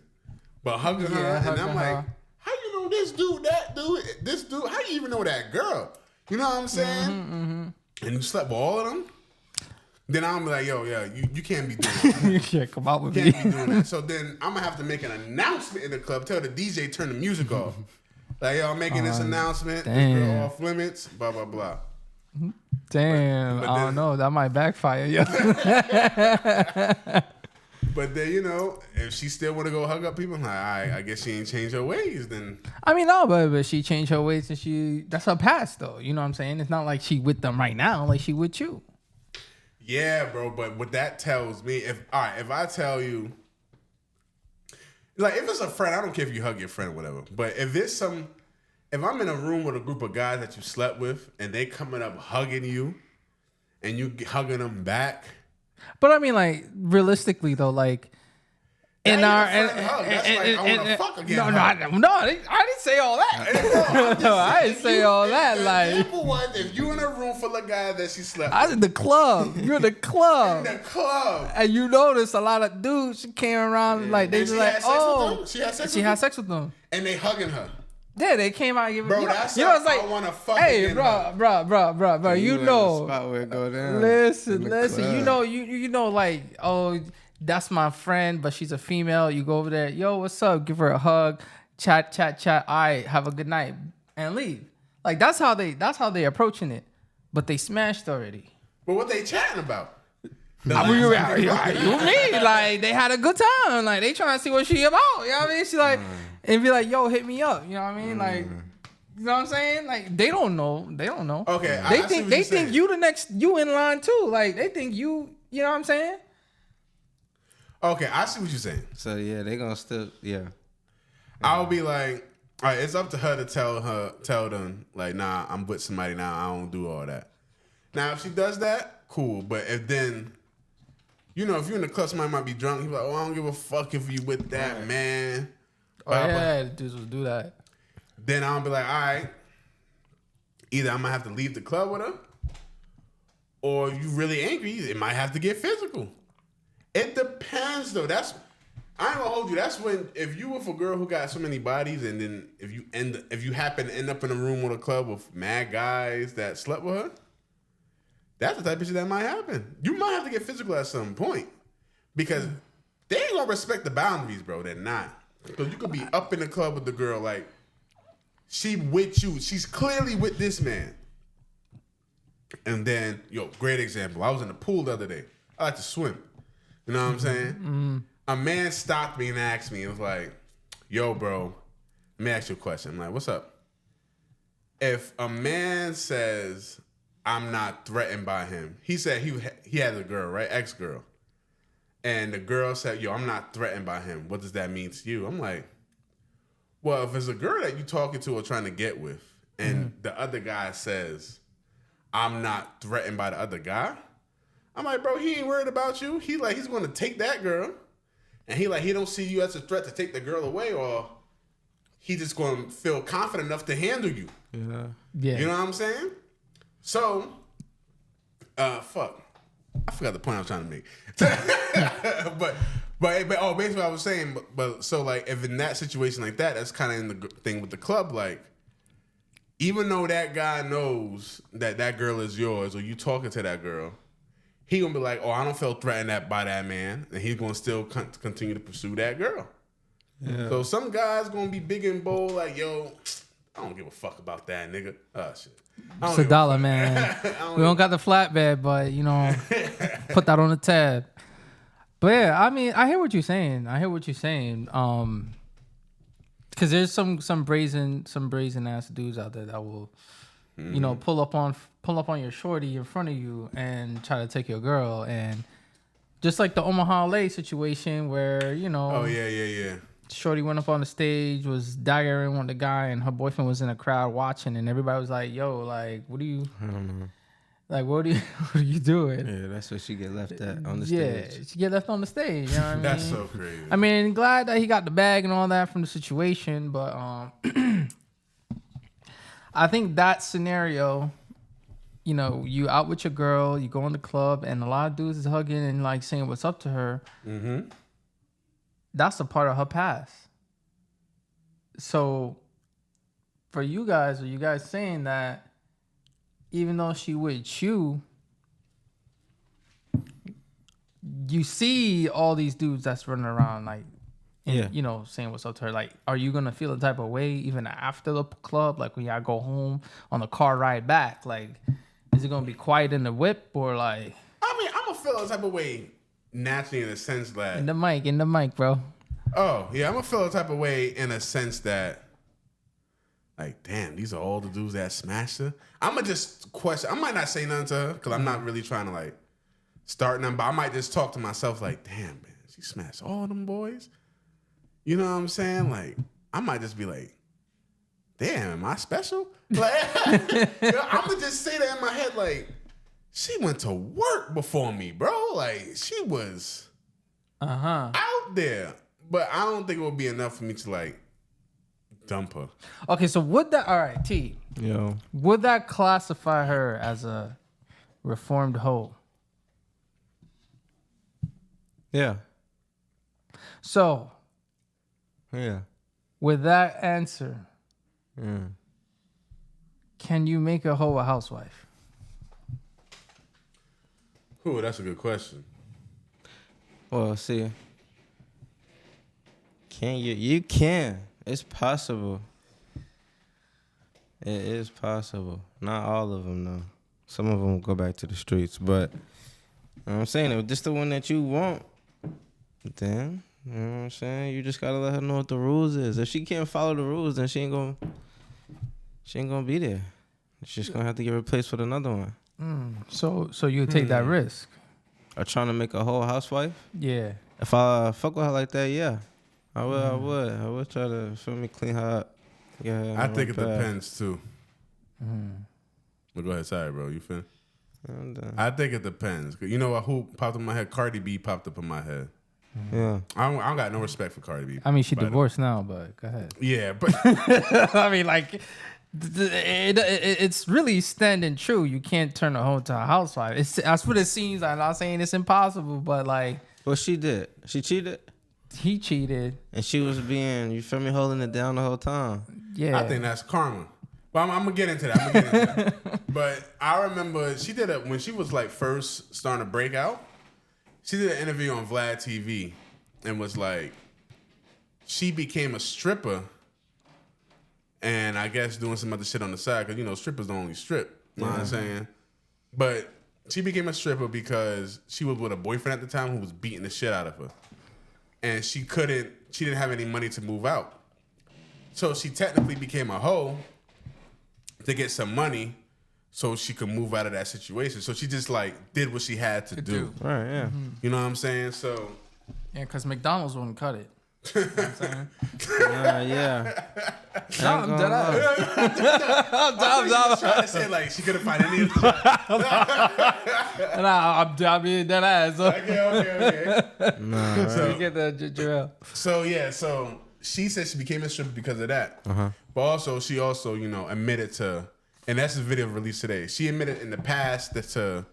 but hugging her. And I'm like, how you know this dude, that dude, this dude? How you even know that girl? You know what I'm saying? And you slept with all of them, then I'm like, yo, yeah, you can't be doing that. You can't come out with you me. Can't be doing that. So then I'm gonna have to make an announcement in the club. Tell the DJ turn the music off. Like, yo, I'm making this announcement. This girl off limits. Blah blah blah. Damn, but I don't know. That might backfire, yo. But then, you know, if she still want to go hug up people, I'm like, all right, I guess she ain't changed her ways then. I mean, no, but she changed her ways and that's her past, though. You know what I'm saying? It's not like she with them right now, like she with you. Yeah, bro, but what that tells me, if I tell you, like, if it's a friend, I don't care if you hug your friend or whatever, but if I'm in a room with a group of guys that you slept with and they coming up hugging you and you hugging them back. But I mean, like, realistically though, like in our I want to fuck again. I didn't say all that. No, I didn't say all that. Like, the example was if you in a room full of guys that she slept with. I was in the club. You're in the club. In the club. And you notice a lot of dudes came around like they just like, oh, she had sex with them. And they hugging her. Yeah, they came out giving. Bro, that's you know, it's like, I want to fuck. Hey, bro, you know. Spot where it go down. Listen. You know, like, oh, that's my friend, but she's a female. You go over there, yo, what's up? Give her a hug, chat. All right, have a good night, and leave. Like that's how they approaching it, but they smashed already. But what they chatting about? You mean like they had a good time? Like they trying to see what she about. You know what I mean? She like. And be like, yo, hit me up. You know what I mean? Like, you know what I'm saying? Like, they don't know. Okay, they think you the next, you in line too. Like, they think you know what I'm saying? Okay, I see what you're saying. So, yeah, they gonna still, yeah. I'll be like, all right, it's up to her to tell them, like, nah, I'm with somebody now. I don't do all that. Now, if she does that, cool. But if then you know, if you're in the club, somebody might be drunk. He's like, oh, I don't give a fuck if you with that man. Oh, yeah, dudes will do that. Then I'll be like, all right, either I'm gonna have to leave the club with her, or if you really angry, it might have to get physical. It depends, though. I ain't gonna hold you. That's when, if you with a girl who got so many bodies, and then if you happen to end up in a room with a club with mad guys that slept with her, that's the type of shit that might happen. You might have to get physical at some point because they ain't gonna respect the boundaries, bro. They're not. Because you could be up in the club with the girl, like, she with you. She's clearly with this man. And then, great example. I was in the pool the other day. I like to swim. You know what I'm saying? Mm-hmm. A man stopped me and asked me, and was like, yo, bro, let me ask you a question. I'm like, what's up? If a man says, I'm not threatened by him, he said he had a girl, right? Ex-girl. And the girl said, yo, I'm not threatened by him. What does that mean to you? I'm like, well, if it's a girl that you talking to or trying to get with, and the other guy says, I'm not threatened by the other guy, I'm like, bro, he ain't worried about you. He's going to take that girl, and he don't see you as a threat to take the girl away, or he just going to feel confident enough to handle you. Yeah. You know what I'm saying? So, fuck. I forgot the point I was trying to make. but basically what I was saying, but so like if in that situation like that, that's kind of in the thing with the club, like even though that guy knows that girl is yours or you talking to that girl, he gonna be like, oh, I don't feel threatened by that man, and he's gonna still continue to pursue that girl. Yeah. So some guys gonna be big and bold like, yo, I don't give a fuck about that nigga. Oh shit. It's $1, man. We don't got the flatbed, but put that on the tab. But yeah, I mean, I hear what you're saying. Because there's some brazen ass dudes out there that will, pull up on your shorty in front of you and try to take your girl, and just like the Omaha LA situation where Oh yeah. Shorty went up on the stage, was daggering with the guy, and her boyfriend was in the crowd watching, and everybody was like, yo, like, what are you... I don't know. Like, what are you doing? Yeah, that's what she get left at on the stage. Yeah, she get left on the stage. You know what I mean? That's so crazy. I mean, glad that he got the bag and all that from the situation, but I think that scenario, you out with your girl, you go in the club, and a lot of dudes is hugging and like saying what's up to her. Mm-hmm. That's a part of her past. So, for you guys, are you guys saying that even though she with you, you see all these dudes that's running around like, saying what's up to her? Like, are you gonna feel the type of way even after the club? Like when y'all go home on the car ride back? Like, is it gonna be quiet in the whip or like? I mean, I'm gonna feel the type of way. Naturally, in a sense that in the mic, bro. Oh yeah, I'm gonna feel a type of way in a sense that, like, damn, these are all the dudes that smashed her. I'm gonna just question. I might not say nothing to her because I'm not really trying to like start nothing, but I might just talk to myself like, damn, man, she smashed all them boys. You know what I'm saying? Like, I might just be like, damn, am I special? Like, I'm gonna just say that in my head, like. She went to work before me, bro. Like, she was out there. But I don't think it would be enough for me to, like, dump her. Okay, so would that... All right, T. Yo. Would that classify her as a reformed hoe? Yeah. So... Yeah. With that answer... Can you make a hoe a housewife? Ooh, that's a good question. Well, see, can you? You can. It's possible. It is possible. Not all of them, though. Some of them will go back to the streets. But you know what I'm saying, if this the one that you want, then, you know what I'm saying, you just got to let her know what the rules is. If she can't follow the rules, then she ain't gonna be there. She's just going to have to get replaced with another one. So you take that risk? Or trying to make a whole housewife? Yeah. If I fuck with her like that, yeah. I would try to, clean her up. Yeah. I think it depends, too. But go ahead. Sorry, bro. You feel? I think it depends. You know what? Who popped up in my head? Cardi B popped up in my head. Yeah. I don't got no respect for Cardi B. I mean, she divorced now, but go ahead. Yeah, but I mean, like, it's really standing true. You can't turn a hoe into a housewife. That's what it seems. I'm not saying it's impossible, but like, Well, she did. She cheated. he cheated. And she was being, you feel me, holding it down the whole time. Yeah, I think that's karma. But I'm gonna get into that. But I remember she did it when she was like first starting to break out. She did an interview on Vlad TV and was like, she became a stripper, and I guess doing some other shit on the side because you know strippers don't only strip. You know what I'm saying? But she became a stripper because she was with a boyfriend at the time who was beating the shit out of her, and she didn't have any money to move out, so she technically became a hoe to get some money so she could move out of that situation. So she just like did what she had to do. Right, yeah. You know what I'm saying? So yeah, because McDonald's wouldn't cut it. You know what I'm saying? Yeah. No, I'm dead ass. I was trying to say like she couldn't find any of the Nah, I'm being dead ass. Okay. Nah, So- You get the Jarrell. So she said she became a stripper because of that. But also she also, you know, admitted to, and that's the video released today. She admitted in the past that to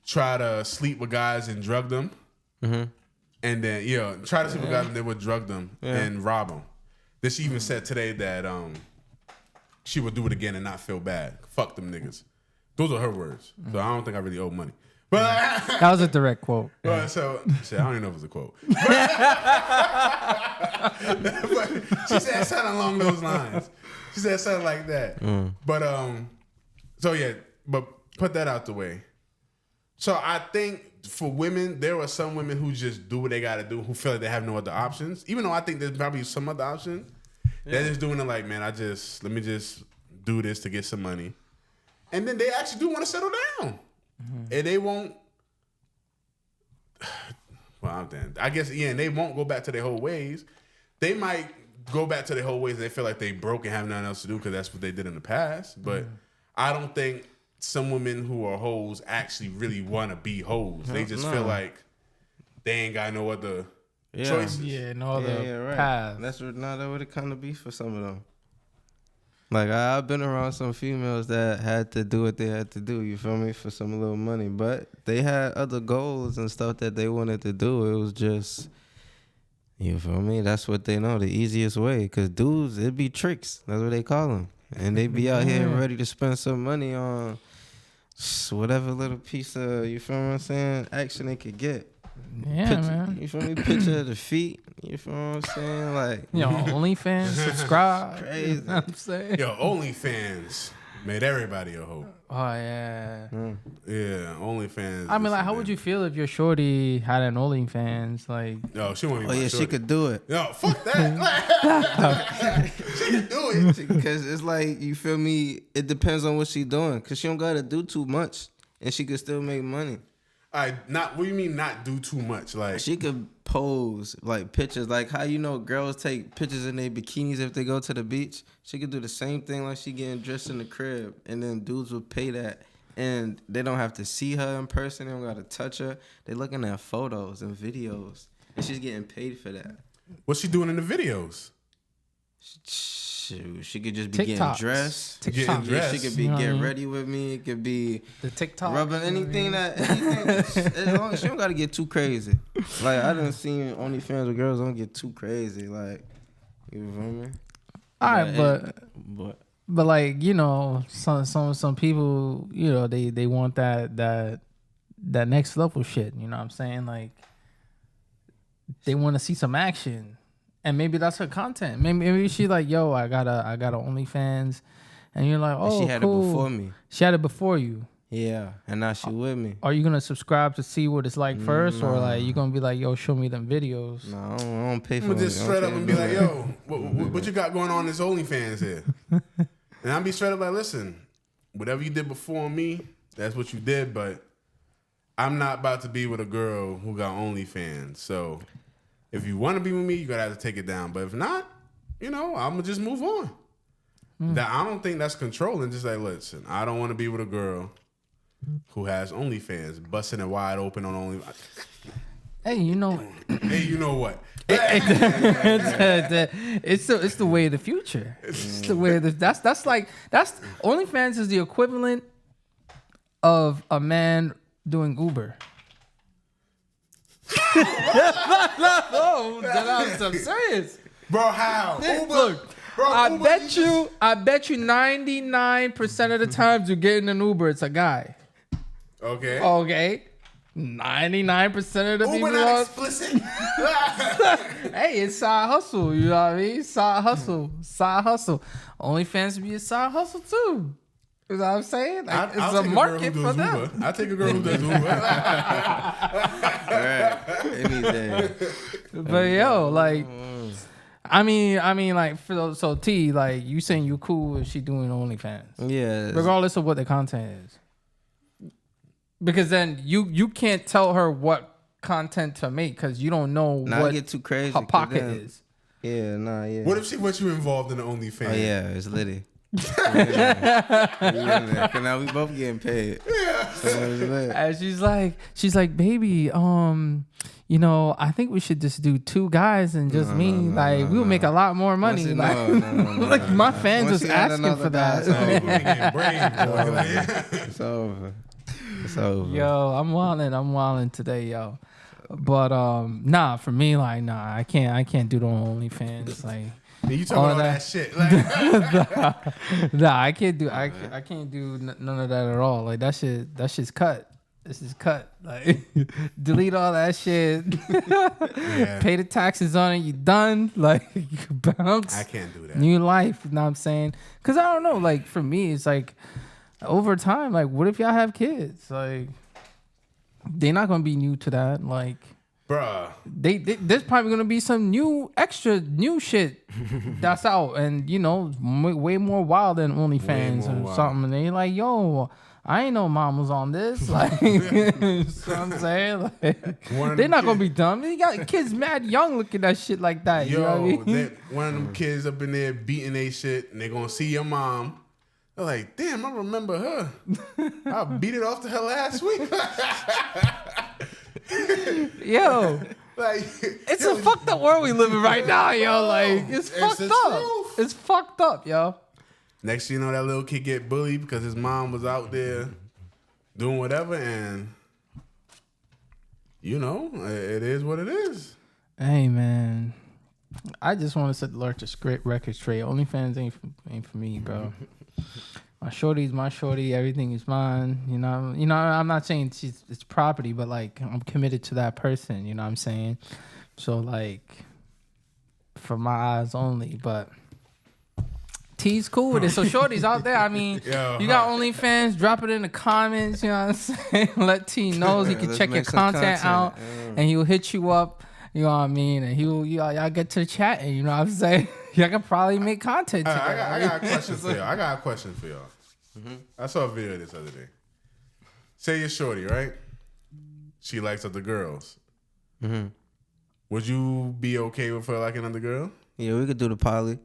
try to sleep with guys and drug them. And then, try to sleep with guys and then would drug them and rob them. Then she even said today that she would do it again and not feel bad. Fuck them niggas. Those are her words. So I don't think I really owe money. But That was a direct quote. But so shit, I don't even know if it was a quote. But she said something along those lines. She said something like that. But but put that out the way. So I think for women, there are some women who just do what they gotta do, who feel like they have no other options. Even though I think there's probably some other option. They're just doing it like, man, let me just do this to get some money. And then they actually do want to settle down. And they won't. Well, I'm damn. I guess, and they won't go back to their whole ways. They might go back to their whole ways and they feel like they broke and have nothing else to do because that's what they did in the past. But I don't think some women who are hoes actually really want to be hoes. They just feel like they ain't got no other choices. Yeah, no other right. path. That's what it kind of be for some of them. Like, I've been around some females that had to do what they had to do, you feel me, for some little money. But they had other goals and stuff that they wanted to do. It was just, you feel me, that's what they know, the easiest way. Because dudes, it be tricks. That's what they call them. And they be out here ready to spend some money on whatever little piece of, you feel what I'm saying, action they could get. Yeah, man. You feel me? Picture of the feet. You feel what I'm saying? Like, OnlyFans, subscribe. Crazy. You know what I'm saying? Yo, OnlyFans made everybody a hoe. Oh, yeah. Yeah, OnlyFans. I mean, like, how would you feel if your shorty had an OnlyFans? Like, No, she won't. oh yeah, she could do it. No, fuck that. She could do it. Because it's like, you feel me? It depends on what she doing. Because she don't got to do too much. And she could still make money. What do you mean not do too much? Like She could pose like pictures. Like how girls take pictures in their bikinis if they go to the beach. She could do the same thing like she getting dressed in the crib. And then dudes would pay that. And they don't have to see her in person. They don't got to touch her. They looking at photos and videos. And she's getting paid for that. what's she doing in the videos? Shoot, she could just be TikToks. getting dressed. Getting TikTok. dressed. She could be You know what I getting mean? ready with me. It could be The TikTok. rubbing anything as long as she don't gotta get too crazy. Like I done seen OnlyFans where girls don't get too crazy. Like you feel me? All right, but like, some people, they want that next level shit. You know what I'm saying? Like they want to see some action. And maybe that's her content. Maybe she like, yo, I got a OnlyFans, and you're like, oh, she had cool. it before me. She had it before you. Yeah, and now she with me. Are you gonna subscribe to see what it's like first, or like you gonna be like, yo, show me them videos? No, I don't pay for I'm it. gonna just straight up and be like, yo, what you got going on in this OnlyFans here? And I'll be straight up like, listen, whatever you did before me, that's what you did, but I'm not about to be with a girl who got OnlyFans. So if you want to be with me, you're going to have to take it down. But if not, I'm going to just move on. That I don't think that's controlling. Just like, listen, I don't want to be with a girl who has OnlyFans, busting it wide open on OnlyFans. Hey, you know. Hey, you know what? It's the way of the future. It's the way of that's OnlyFans is the equivalent of a man doing Uber. No, I'm serious. Bro, how? Uber, Look, bro, I Uber, bet you 99% of the times you're getting an Uber, it's a guy. Okay. Okay. 99% of the Uber people not are explicit. hey, it's side hustle. You know what I mean? Side hustle. OnlyFans be a side hustle too. You know what I'm saying? Like, it's a market for them. I take a girl who does Uber. Right. Any day. But yo, like, I mean, like, so T, like, you saying you cool if she doing OnlyFans? Yeah. Regardless of what the content is. Because then you can't tell her what content to make because you don't know what get too crazy, her pocket is. Yeah, yeah. What if she wants you involved in the OnlyFans? Oh yeah, it's litty. Yeah. Now we both getting paid. Yeah. So it's lit. And she's like, baby, you know, I think we should just do 2 guys and just we'll make a lot more money. Like my fans was asking for that. It's over. It's over. Yo, I'm wildin' today, yo. But nah, for me, like, nah, I can't do the OnlyFans. Like, you talking all that shit? Like, nah, I can't do none of that at all. Like that shit's cut. This is cut. Like, delete all that shit. Yeah. Pay the taxes on it. You done. Like, you bounce. I can't do that. New life. You know what I'm saying? Because I don't know. Like, for me, it's like, over time, like, what if y'all have kids? Like, they're not gonna be new to that. Like, bruh, there's probably gonna be some new shit that's out, and you know, way more wild than OnlyFans or something. And they like, yo, I ain't know mom was on this. Like, you know what I'm saying? Like, they're not gonna be dumb. You got kids mad young looking at shit like that. Yo, you know what I mean? One of them kids up in there beating they shit, and they gonna see your mom. They're like, damn, I remember her. I beat it off to her last week. Yo, like, it's a fucked up world we live in right now, yo. Like, it's fucked up. Truth. It's fucked up, yo. Next thing you know, that little kid get bullied because his mom was out there doing whatever, and you know, it is what it is. Hey, man. I just want to set the largest record straight. OnlyFans ain't for me, bro. My shorty's my shorty. Everything is mine. You know. I'm not saying it's property, but like I'm committed to that person. You know what I'm saying? So like, for my eyes only. But T's cool with it. So shorty's out there. I mean, you got OnlyFans. Drop it in the comments. You know what I'm saying? Let T know he can check your content out, and he'll hit you up. You know what I mean? And y'all get to chatting. You know what I'm saying? Y'all can probably make content together. I got a question for y'all. Mm-hmm. I saw a video this other day. Say you're shorty, right? She likes other girls. Mm-hmm. Would you be okay with her liking another girl? Yeah, we could do the poly.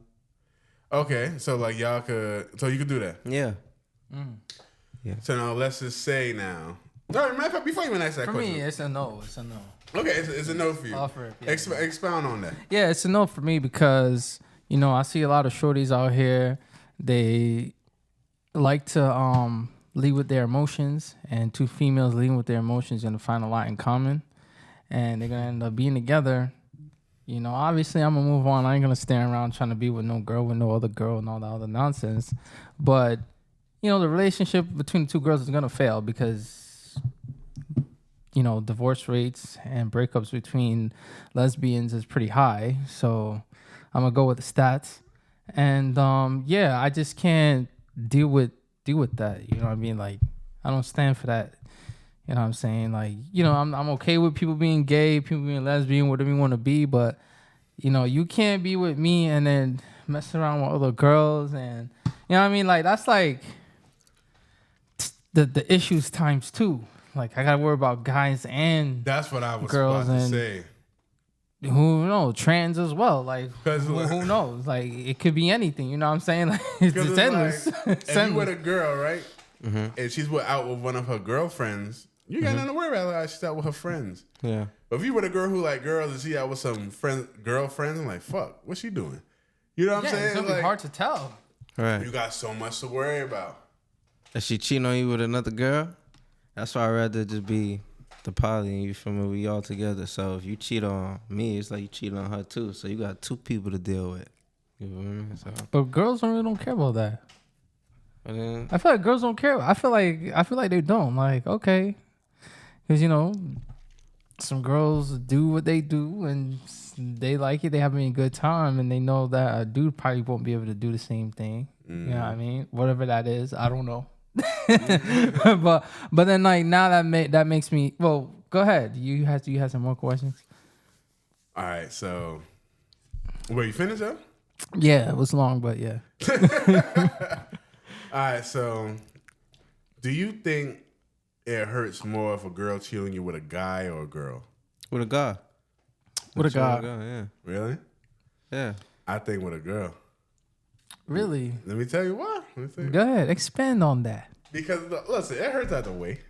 Okay, so like y'all could, so you could do that. Yeah. Yeah. So now let's just say now. All right, matter of fact, before you even ask that question. For me, it's a no. It's a no. Okay, it's a no for you. Offer it. Yeah. Expound on that. Yeah, it's a no for me because, you know, I see a lot of shorties out here. They like to lead with their emotions, and 2 females leading with their emotions are going to find a lot in common, and they're going to end up being together. You know, obviously I'm going to move on. I ain't going to stand around trying to be with no girl, with no other girl and all that other nonsense. But, you know, the relationship between the 2 girls is going to fail because, you know, divorce rates and breakups between lesbians is pretty high. So I'm going to go with the stats. And, yeah, I just can't deal with that. You know what I mean? Like, I don't stand for that. You know what I'm saying? Like, you know, I'm okay with people being gay, people being lesbian, whatever you want to be, but, you know, you can't be with me and then mess around with other girls, and, you know what I mean? Like, that's like the issues times 2. Like, I gotta worry about guys and that's what I was girls about to and say. Who knows, trans as well. Like, who knows? Like, it could be anything. You know what I'm saying? Like, it's endless. Like, if you with a girl, right? and she's out with one of her girlfriends, you got nothing to worry about. Like, she's out with her friends. Yeah. But if you were a girl who like girls and she out with some girlfriends, I'm like, fuck, what's she doing? You know what I'm saying? It's gonna be hard to tell. Right. You got so much to worry about. If she cheating on you with another girl, that's why I'd rather just be the poly. You feel me? We all together. So if you cheat on me, it's like you cheat on her too. So you got two people to deal with. You feel me? So. But girls don't care about that. And then, I feel like girls don't care. I feel like they don't. Like, okay, because some girls do what they do and they like it. They having a good time and they know that a dude probably won't be able to do the same thing. You know what I mean? Whatever that is, I don't know. but then like now that makes me. Well, go ahead. You had some more questions. All right, so were you finished up? Yeah, it was long, but yeah. All right, so do you think it hurts more if a girl cheat on you with a guy or a girl? with a guy. With a guy. Yeah. Really? Yeah. I think with a girl. Really? Let me tell you why. Go ahead. Expand on that. Because, listen, it hurts either way.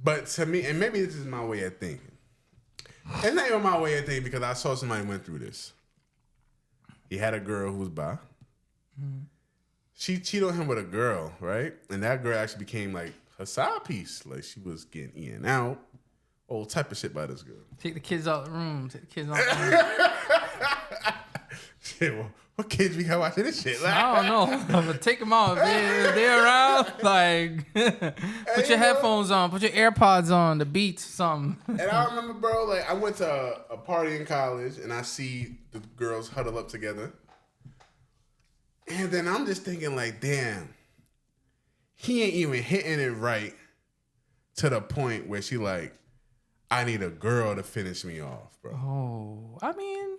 But to me, and maybe this is my way of thinking. It's not even my way of thinking because I saw somebody went through this. He had a girl who was bi. She cheated on him with a girl, right? And that girl actually became like her side piece. Like she was getting in and out. All type of shit by this girl. Take the kids out the room. Take the kids out the room. Shit, well, what kids we got watching this shit? Like, I don't know. But take them out. If they're around, like, put your headphones on. Put your AirPods on. The Beats, something. And I remember, bro, like I went to a party in college and I see the girls huddle up together. And then I'm just thinking like, damn, he ain't even hitting it right to the point where she like, I need a girl to finish me off, bro. Oh, I mean,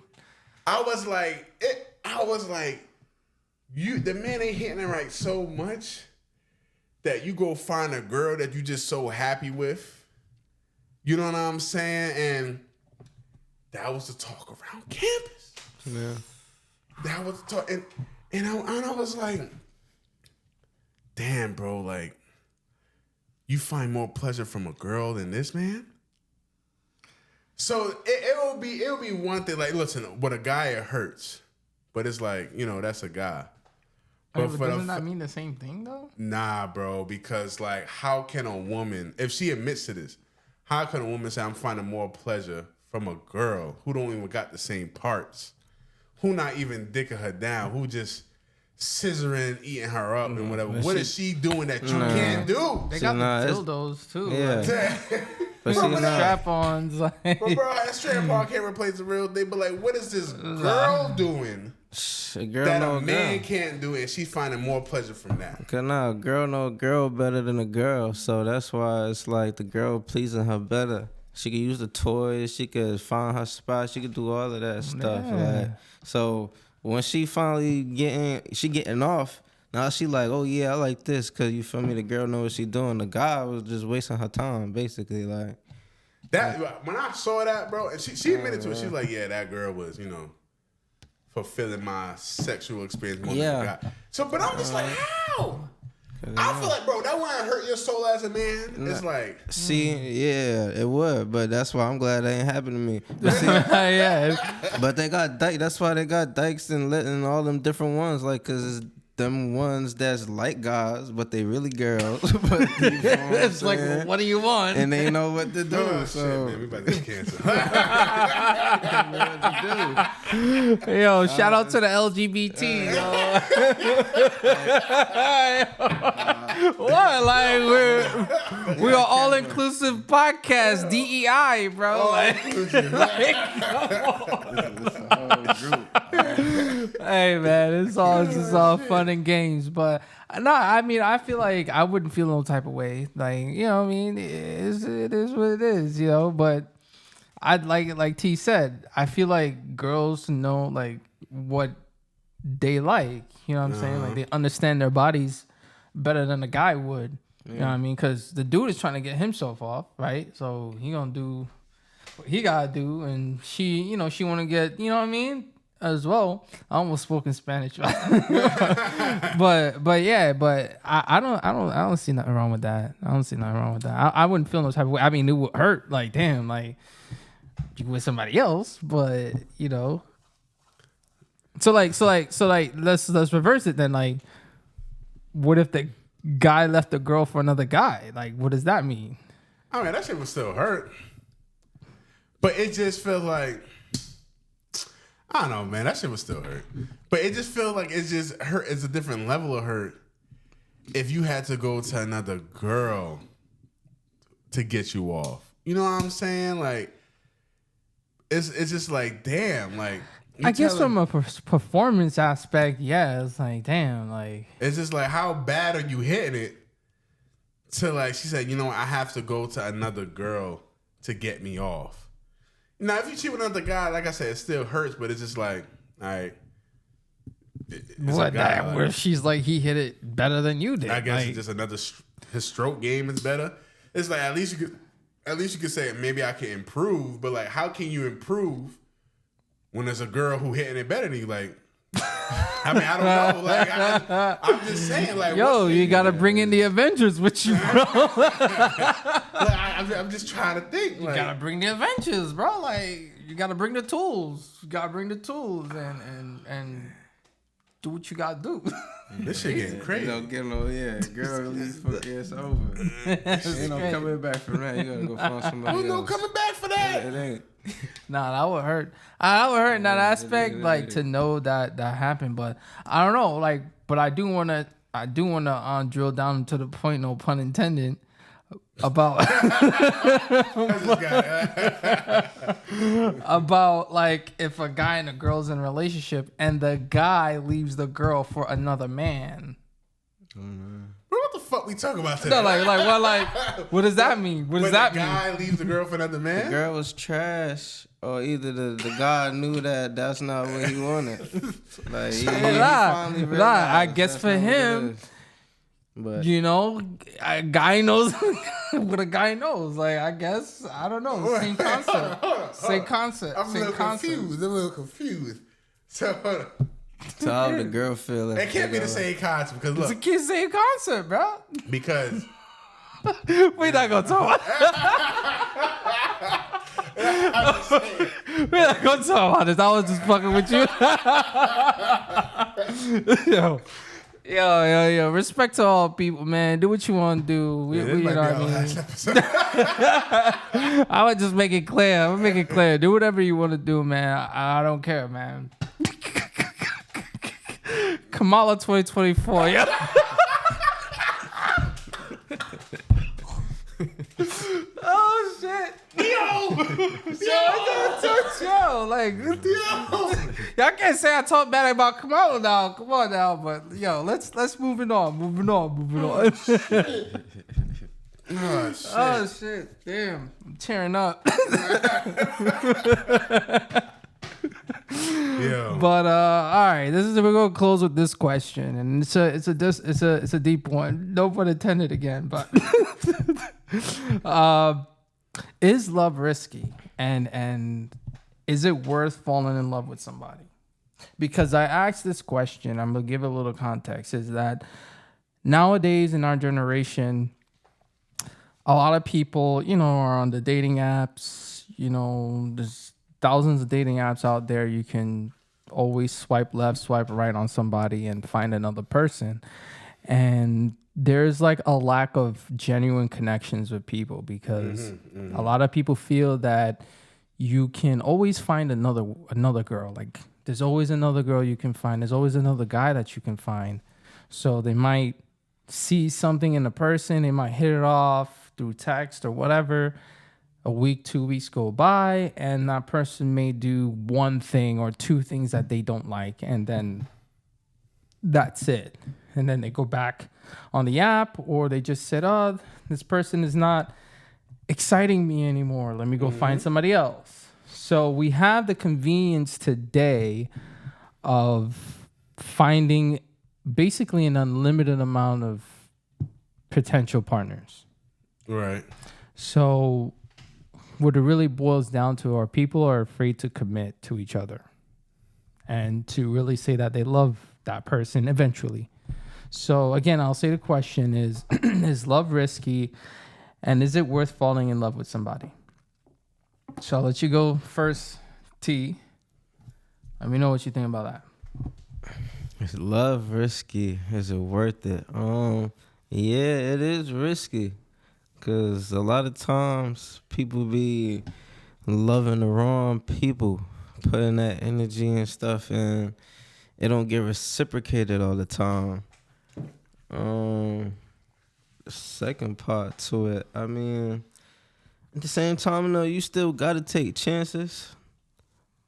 I was like, the man ain't hitting it right so much that you go find a girl that you just so happy with. You know what I'm saying? And that was the talk around campus. Yeah. That was the talk. And I was like, damn, bro, like, you find more pleasure from a girl than this man? So it'll be one thing, like, listen, with a guy it hurts. But it's like, that's a guy. but doesn't that mean the same thing though? Nah, bro, because like, how can a woman, if she admits to this, how can a woman say I'm finding more pleasure from a girl who don't even got the same parts, who not even dicking her down, who just scissoring, eating her up and whatever? What is she doing that you can't do? They got the dildos too. Yeah. But strap-ons. Like. But bro, that straight park can't replace the real thing. But like, what is this girl doing that a man can't do, and she's finding more pleasure from that? Cause now a girl know a girl better than a girl, so that's why it's like the girl pleasing her better. She could use the toys, she could find her spot, she could do all of that stuff. Like, so when she finally getting off, now she like, oh yeah, I like this, cause you feel me. The girl know what she doing. The guy was just wasting her time, basically. Like that. When I saw that, bro, and she admitted to it. She was like, yeah, that girl was, fulfilling my sexual experience more than the guy. So, but I'm just like, how? I feel like, bro, that wouldn't hurt your soul as a man. It's like, see, yeah, it would, but that's why I'm glad that ain't happened to me. But see, but they got dykes. That's why they got dykes and all them different ones, like, cause it's them ones that's like guys, but they really girls. But it's like, well, what do you want? And they know what to do. oh, so shit, man, we about to get cancer. Yo, shout out to the LGBT. What? Like we're all inclusive podcast, DEI, bro. Hey man, it's all fun and games, but no, I mean, I feel like I wouldn't feel no type of way. Like, what I mean, it is what it is, But I'd like T said, I feel like girls know like what they like. You know what I'm saying? Like they understand their bodies better than a guy would. You know what I mean? Because the dude is trying to get himself off, right? So he gonna do what he gotta do, and she want to get, you know what I mean? as well. I almost spoke in Spanish, but yeah, but I don't see nothing wrong with that. I don't see nothing wrong with that. I wouldn't feel no type of way. I mean, it would hurt. Like, damn, like you with somebody else, but you know. So let's reverse it then. Like, what if the guy left the girl for another guy? Like, what does that mean? I mean, that shit would still hurt, but it just feels like. I don't know, man. That shit would still hurt. But it just feels like it's just hurt. It's a different level of hurt if you had to go to another girl to get you off. You know what I'm saying? Like, it's just like, damn. Like, I guess from a performance aspect, yeah, it's like, damn. Like, it's just like, how bad are you hitting it? To like, she said, you know, I have to go to another girl to get me off. Now, if you cheat with another guy, like I said, it still hurts, but it's just like, all right. What that? Like, where she's like, he hit it better than you did. I guess like, it's just another. His stroke game is better. It's like at least you could say maybe I can improve, but like, how can you improve when there's a girl who hitting it better than you? Like, I mean, I don't know. Like, I'm just saying, like, yo, you gotta bring in the Avengers with you, bro. I'm just trying to think. You gotta bring the Avengers, bro. Like, you gotta bring the tools. You gotta bring the tools and do what you gotta do. This shit getting crazy. Girl, leave fuck ass over. Ain't no coming back from that. You gotta go find somebody else. No coming back for that. It ain't. Nah, that would hurt. I would hurt in that aspect, like to know that happened. But I don't know, like, but I do wanna drill down to the point, no pun intended, about about like if a guy and a girl's in a relationship and the guy leaves the girl for another man. What the fuck we talking about today? No, like what does that mean? What does that mean? The guy leaves the girl for another man? The girl was trash, or either the guy knew that that's not what he wanted. Like, he finally realized I guess for him, but you know, a guy knows what a guy knows. Like, I guess, I don't know. Same concept. I'm a little confused. So, hold on. So how the girl feel? It can't be the same concept because look, it's the same concept, bro. Because we're not gonna talk. We're not gonna talk about this. I was just fucking with you. Yo. Respect to all people, man. Do what you want to do. You know what I mean? I would just make it clear. Do whatever you want to do, man. I don't care, man. Kamala 2024, yeah. Oh shit, yo, like, y'all can't say I talk bad about Kamala now. Come on now, but yo, let's moving on. Oh shit, damn, I'm tearing up. Yeah. But all right, we're gonna close with this question, and it's a deep one. No pun intended again, but is love risky, and is it worth falling in love with somebody? Because I asked this question, I'm gonna give it a little context. Is that nowadays in our generation, a lot of people, you know, are on the dating apps. You know, there's thousands of dating apps out there. You can always swipe left, swipe right on somebody and find another person. And there's like a lack of genuine connections with people because a lot of people feel that you can always find another girl. Like, there's always another girl you can find. There's always another guy that you can find. So they might see something in a person. They might hit it off through text or whatever. A week, 2 weeks go by, and that person may do one thing or two things that they don't like, and then that's it. And then they go back on the app, or they just said, oh, this person is not exciting me anymore. Let me go find somebody else. So we have the convenience today of finding basically an unlimited amount of potential partners. Right. So what it really boils down to are people are afraid to commit to each other. and to really say that they love that person eventually. So again, I'll say the question is, is love risky, and is it worth falling in love with somebody? So I'll let you go first, T. Let me know what you think about that. Is love risky? Is it worth it? Yeah, it is risky. Cause a lot of times people be loving the wrong people, putting that energy and stuff, and it don't get reciprocated all the time. The second part to it, I mean, at the same time, though, you still gotta take chances,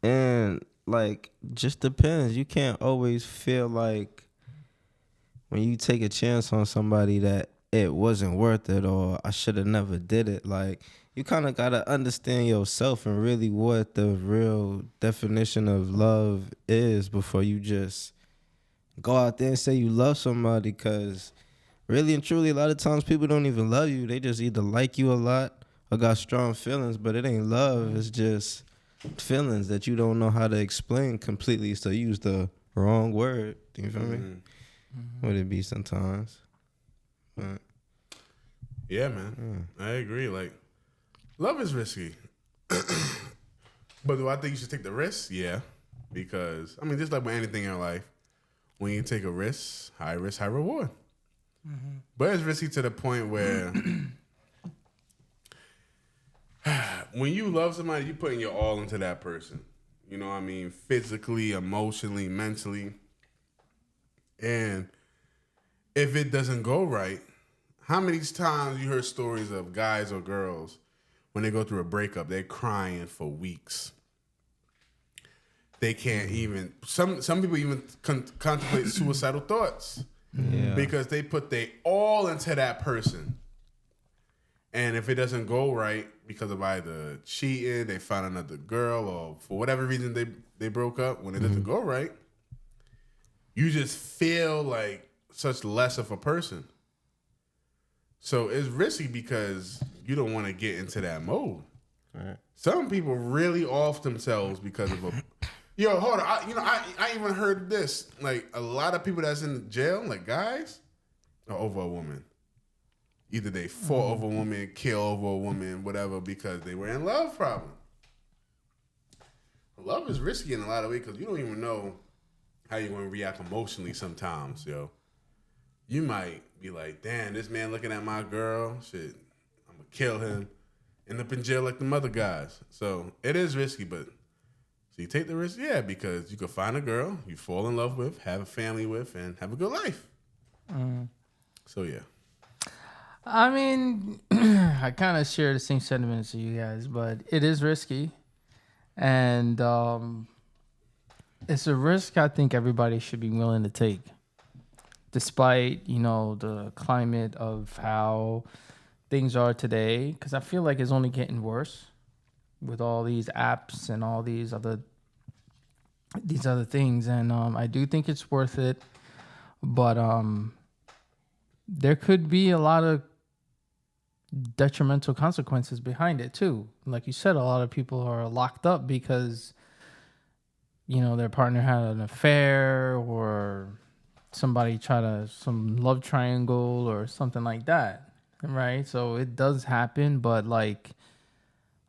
and like, just depends. You can't always feel like when you take a chance on somebody that it wasn't worth it or I should have never did it. Like, you kind of got to understand yourself and really what the real definition of love is before you just go out there and say you love somebody, because really and truly, a lot of times people don't even love you. They just either like you a lot or got strong feelings, but it ain't love. It's just feelings that you don't know how to explain completely, so you use the wrong word. Do you feel me? Mm-hmm. Would it be sometimes? But yeah, man. I agree. Like, love is risky. But do I think you should take the risk? Yeah. Because, I mean, just like with anything in life, when you take a risk, high reward. Mm-hmm. But it's risky to the point where when you love somebody, you're putting your all into that person. You know what I mean? Physically, emotionally, mentally. And if it doesn't go right, how many times you heard stories of guys or girls when they go through a breakup, they're crying for weeks. They can't even, some people even contemplate suicidal thoughts because they put their all into that person. And if it doesn't go right because of either cheating, they found another girl, or for whatever reason they broke up, when it doesn't go right, you just feel like such less of a person. So it's risky because you don't want to get into that mode. Right. Some people really off themselves because of a... Yo, hold on. I even heard this. Like, a lot of people that's in jail, like guys, are over a woman. Either they fought over a woman, kill over a woman, whatever, because they were in love problem. Love is risky in a lot of ways because you don't even know how you're going to react emotionally sometimes, yo. You might be like, damn, this man looking at my girl, shit, I'm going to kill him. End up in jail like the other guys. So it is risky, but so you take the risk, yeah, because you could find a girl you fall in love with, have a family with, and have a good life. So, yeah. I mean, I kind of share the same sentiments as you guys, but it is risky. And it's a risk I think everybody should be willing to take. Despite, the climate of how things are today, because I feel like it's only getting worse with all these apps and all these other things. And I do think it's worth it. But there could be a lot of detrimental consequences behind it, too. Like you said, a lot of people are locked up because, their partner had an affair or somebody some love triangle or something like that, right? So it does happen, but like,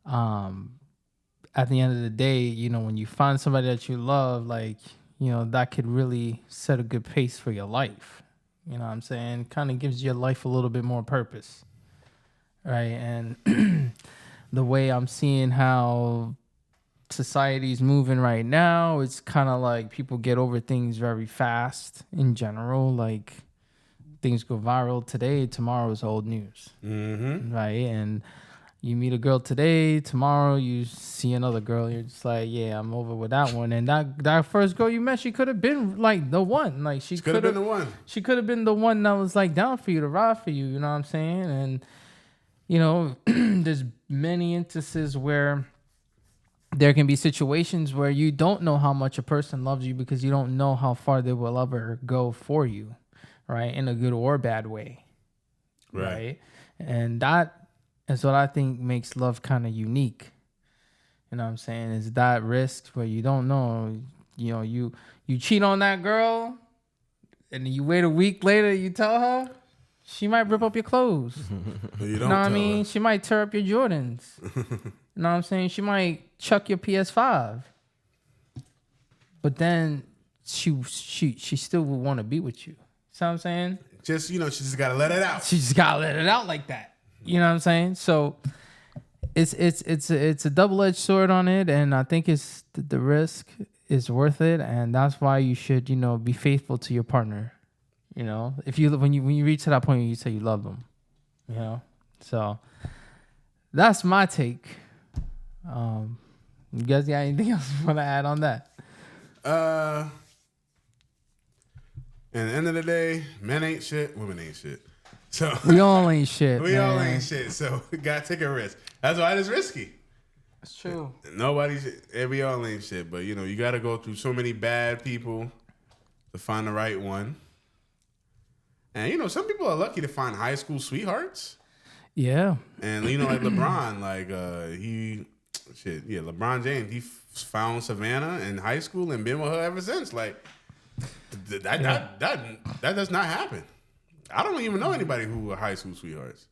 at the end of the day, when you find somebody that you love, like, that could really set a good pace for your life. You know what I'm saying? Kind of gives your life a little bit more purpose, right? And the way I'm seeing how society's moving right now, it's kind of like people get over things very fast in general. Like, things go viral today, tomorrow is old news, right? And you meet a girl today, tomorrow you see another girl, you're just like, yeah, I'm over with that one. And that first girl you met, she could have been like the one. Like, she could have been the one. She could have been the one that was like down for you, to ride for you, you know what I'm saying? And there's many instances where there can be situations where you don't know how much a person loves you because you don't know how far they will ever go for you, right? In a good or bad way, right? And that is what I think makes love kind of unique. You know what I'm saying? Is that risk where you don't know. you know, you cheat on that girl, and then you wait a week later, you tell her, she might rip up your clothes. You know what I mean? She might tear up your Jordans. You know what I'm saying? She might chuck your PS5. But then she still will want to be with you. See what I'm saying? Just, you know, she just got to let it out. She just got to let it out like that. You know what I'm saying? So it's a double-edged sword on it, and I think it's the risk is worth it, and that's why you should, you know, be faithful to your partner. You know, when you reach to that point, you say you love them. You know, so that's my take. You guys got anything else you want to add on that? At the end of the day, men ain't shit, women ain't shit. So we all ain't shit. We all ain't shit. So we gotta take a risk. That's why it's risky. That's true. We all ain't shit. But you know, you gotta go through so many bad people to find the right one. And you know, some people are lucky to find high school sweethearts. Yeah. And you know, like LeBron, LeBron James, he found Savannah in high school and been with her ever since. Like that does not happen. I don't even know anybody who were high school sweethearts.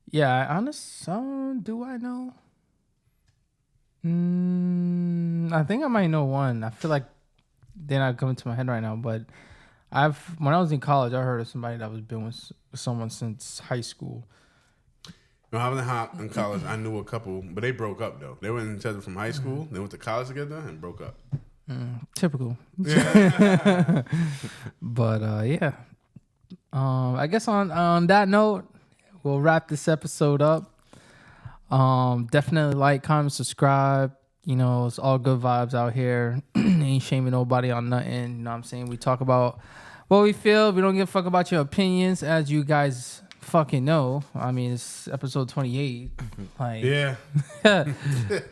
Yeah, do I know? I think I might know one. I feel like they're not coming to my head right now, but when I was in college, I heard of somebody that was been with someone since high school. When I was in college, I knew a couple, but they broke up though. They were in each other from high school. They went to college together and broke up. Typical. Yeah. But yeah. I guess on that note, we'll wrap this episode up. Definitely like, comment, subscribe. You know, it's all good vibes out here. Ain't shaming nobody on nothing. You know what I'm saying? We talk about what we feel. We don't give a fuck about your opinions, as you guys fucking know. I mean, it's episode 28. Like, yeah.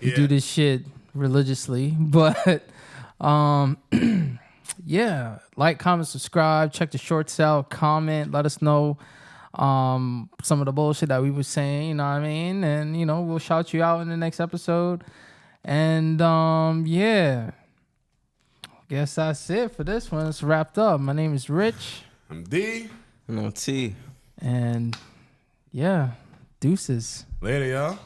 We do this shit religiously. But yeah, like, comment, subscribe, check the shorts out, comment, let us know some of the bullshit that we were saying, you know what I mean? And, you know, we'll shout you out in the next episode. And yeah, guess that's it for this one. It's wrapped up. My name is Rich. I'm D. And I'm T. And yeah, deuces. Later, y'all.